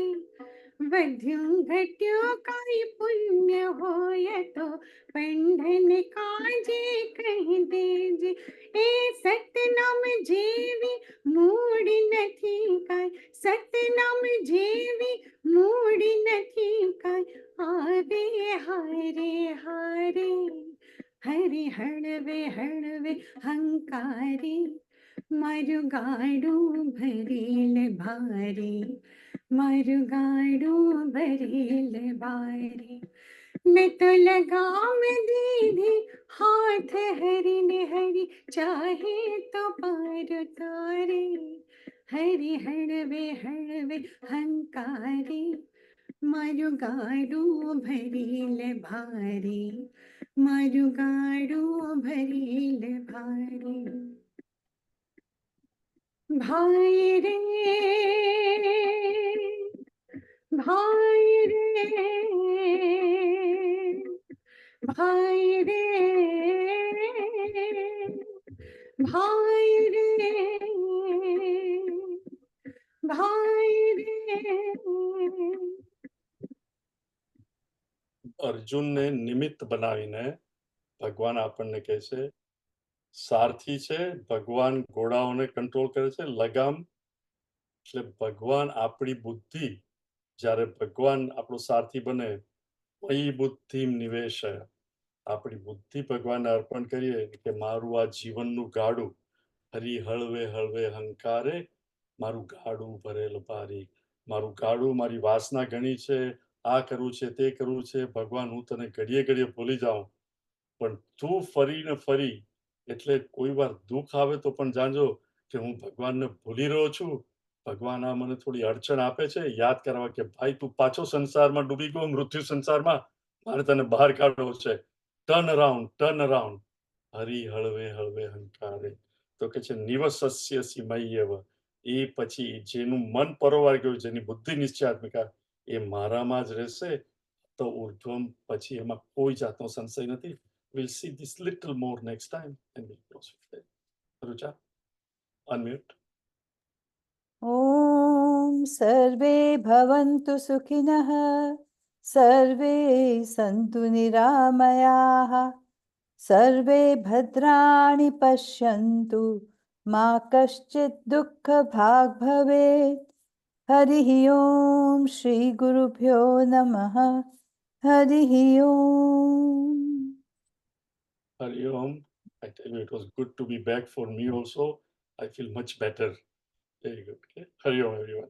બధ్યું ઘટ્યું કોઈ પુણ્ય હોય તો બંધન કાજે કહી દેજે। એ સતનામ જેવી મૂડી નથી કાંઈ, સતનામ જેવી મૂડી નથી કાંઈ, આવે હારે હારે। हरी हळवे हळवे हंकारी, मारू गाडू भरील भारी, मारू गाडू भरील भारी। मैं तो लगाम दीधी हाथ हरी ने हरी, चाहे तो पार उतारे। हरी हळवे हळवे हंकारी, मारू गाडू भरील भारी, मारू गाडू भरील भारी। भाई रे भाई रे भाई रे भाई रे भाई रे। અર્જુનને નિમિત્ત બનાવીને ભગવાન આપણને કહે છે સારથી છે, ભગવાન ઘોડાઓને કંટ્રોલ કરે છે। લગામ એટલે ભગવાન આપણી બુદ્ધિ, જ્યારે ભગવાન આપણો સારથી બને, મયી બુદ્ધિ નિવેશ, આપણી બુદ્ધિ ભગવાનને અર્પણ કરીએ કે મારું આ જીવનનું ગાડું હરી હળવે હળવે હંકારે, મારું ગાડું ભરેલ ભારી, મારું ગાડું, મારી વાસના ઘણી છે, આ કરવું છે તે કરવું છે, ભગવાન હું તને ઘડીએ ઘડીએ ભૂલી જાઉં, પણ તું ફરીને ફરી, એટલે કોઈ વાર દુઃખ આવે તો પણ જાણજો કે હું ભગવાનને ભૂલી રહ્યો છું। ભગવાન આ મને થોડી અડચણ આપે છે યાદ કરવા કે ભાઈ તું પાછો સંસારમાં ડૂબી ગયો, મૃત્યુ સંસારમાં, મારે તને બહાર કાઢવો છે। ટર્ન અરાઉન્ડ, હરી હળવે હળવે હંકારે। તો કે છે નિવસસ્યસી મય્યવ, એ પછી જેનું મન પરોવાઈ ગયું, જેની બુદ્ધિ નિશ્ચયાત્મિકા, એ મારામાં જ રહેશે. તો ઉર્ધ્વમ પછી એમાં કોઈ જાતનો સંશય નથી. We'll see this little more next time and we'll close with that. Rucha, unmute. ॐ सर्वे भवन्तु सुखिनः सर्वे सन्तु निरामयाः सर्वे भद्राणि पश्यन्तु मा कश्चित् दुःखभाग् भवेत् हरिः ॐ श्रीगुरुभ्यो नमः हरिः ॐ Hari Om. I tell you, it was good to be back for me also. I feel much better. Very good. Okay. Hari Om, everyone.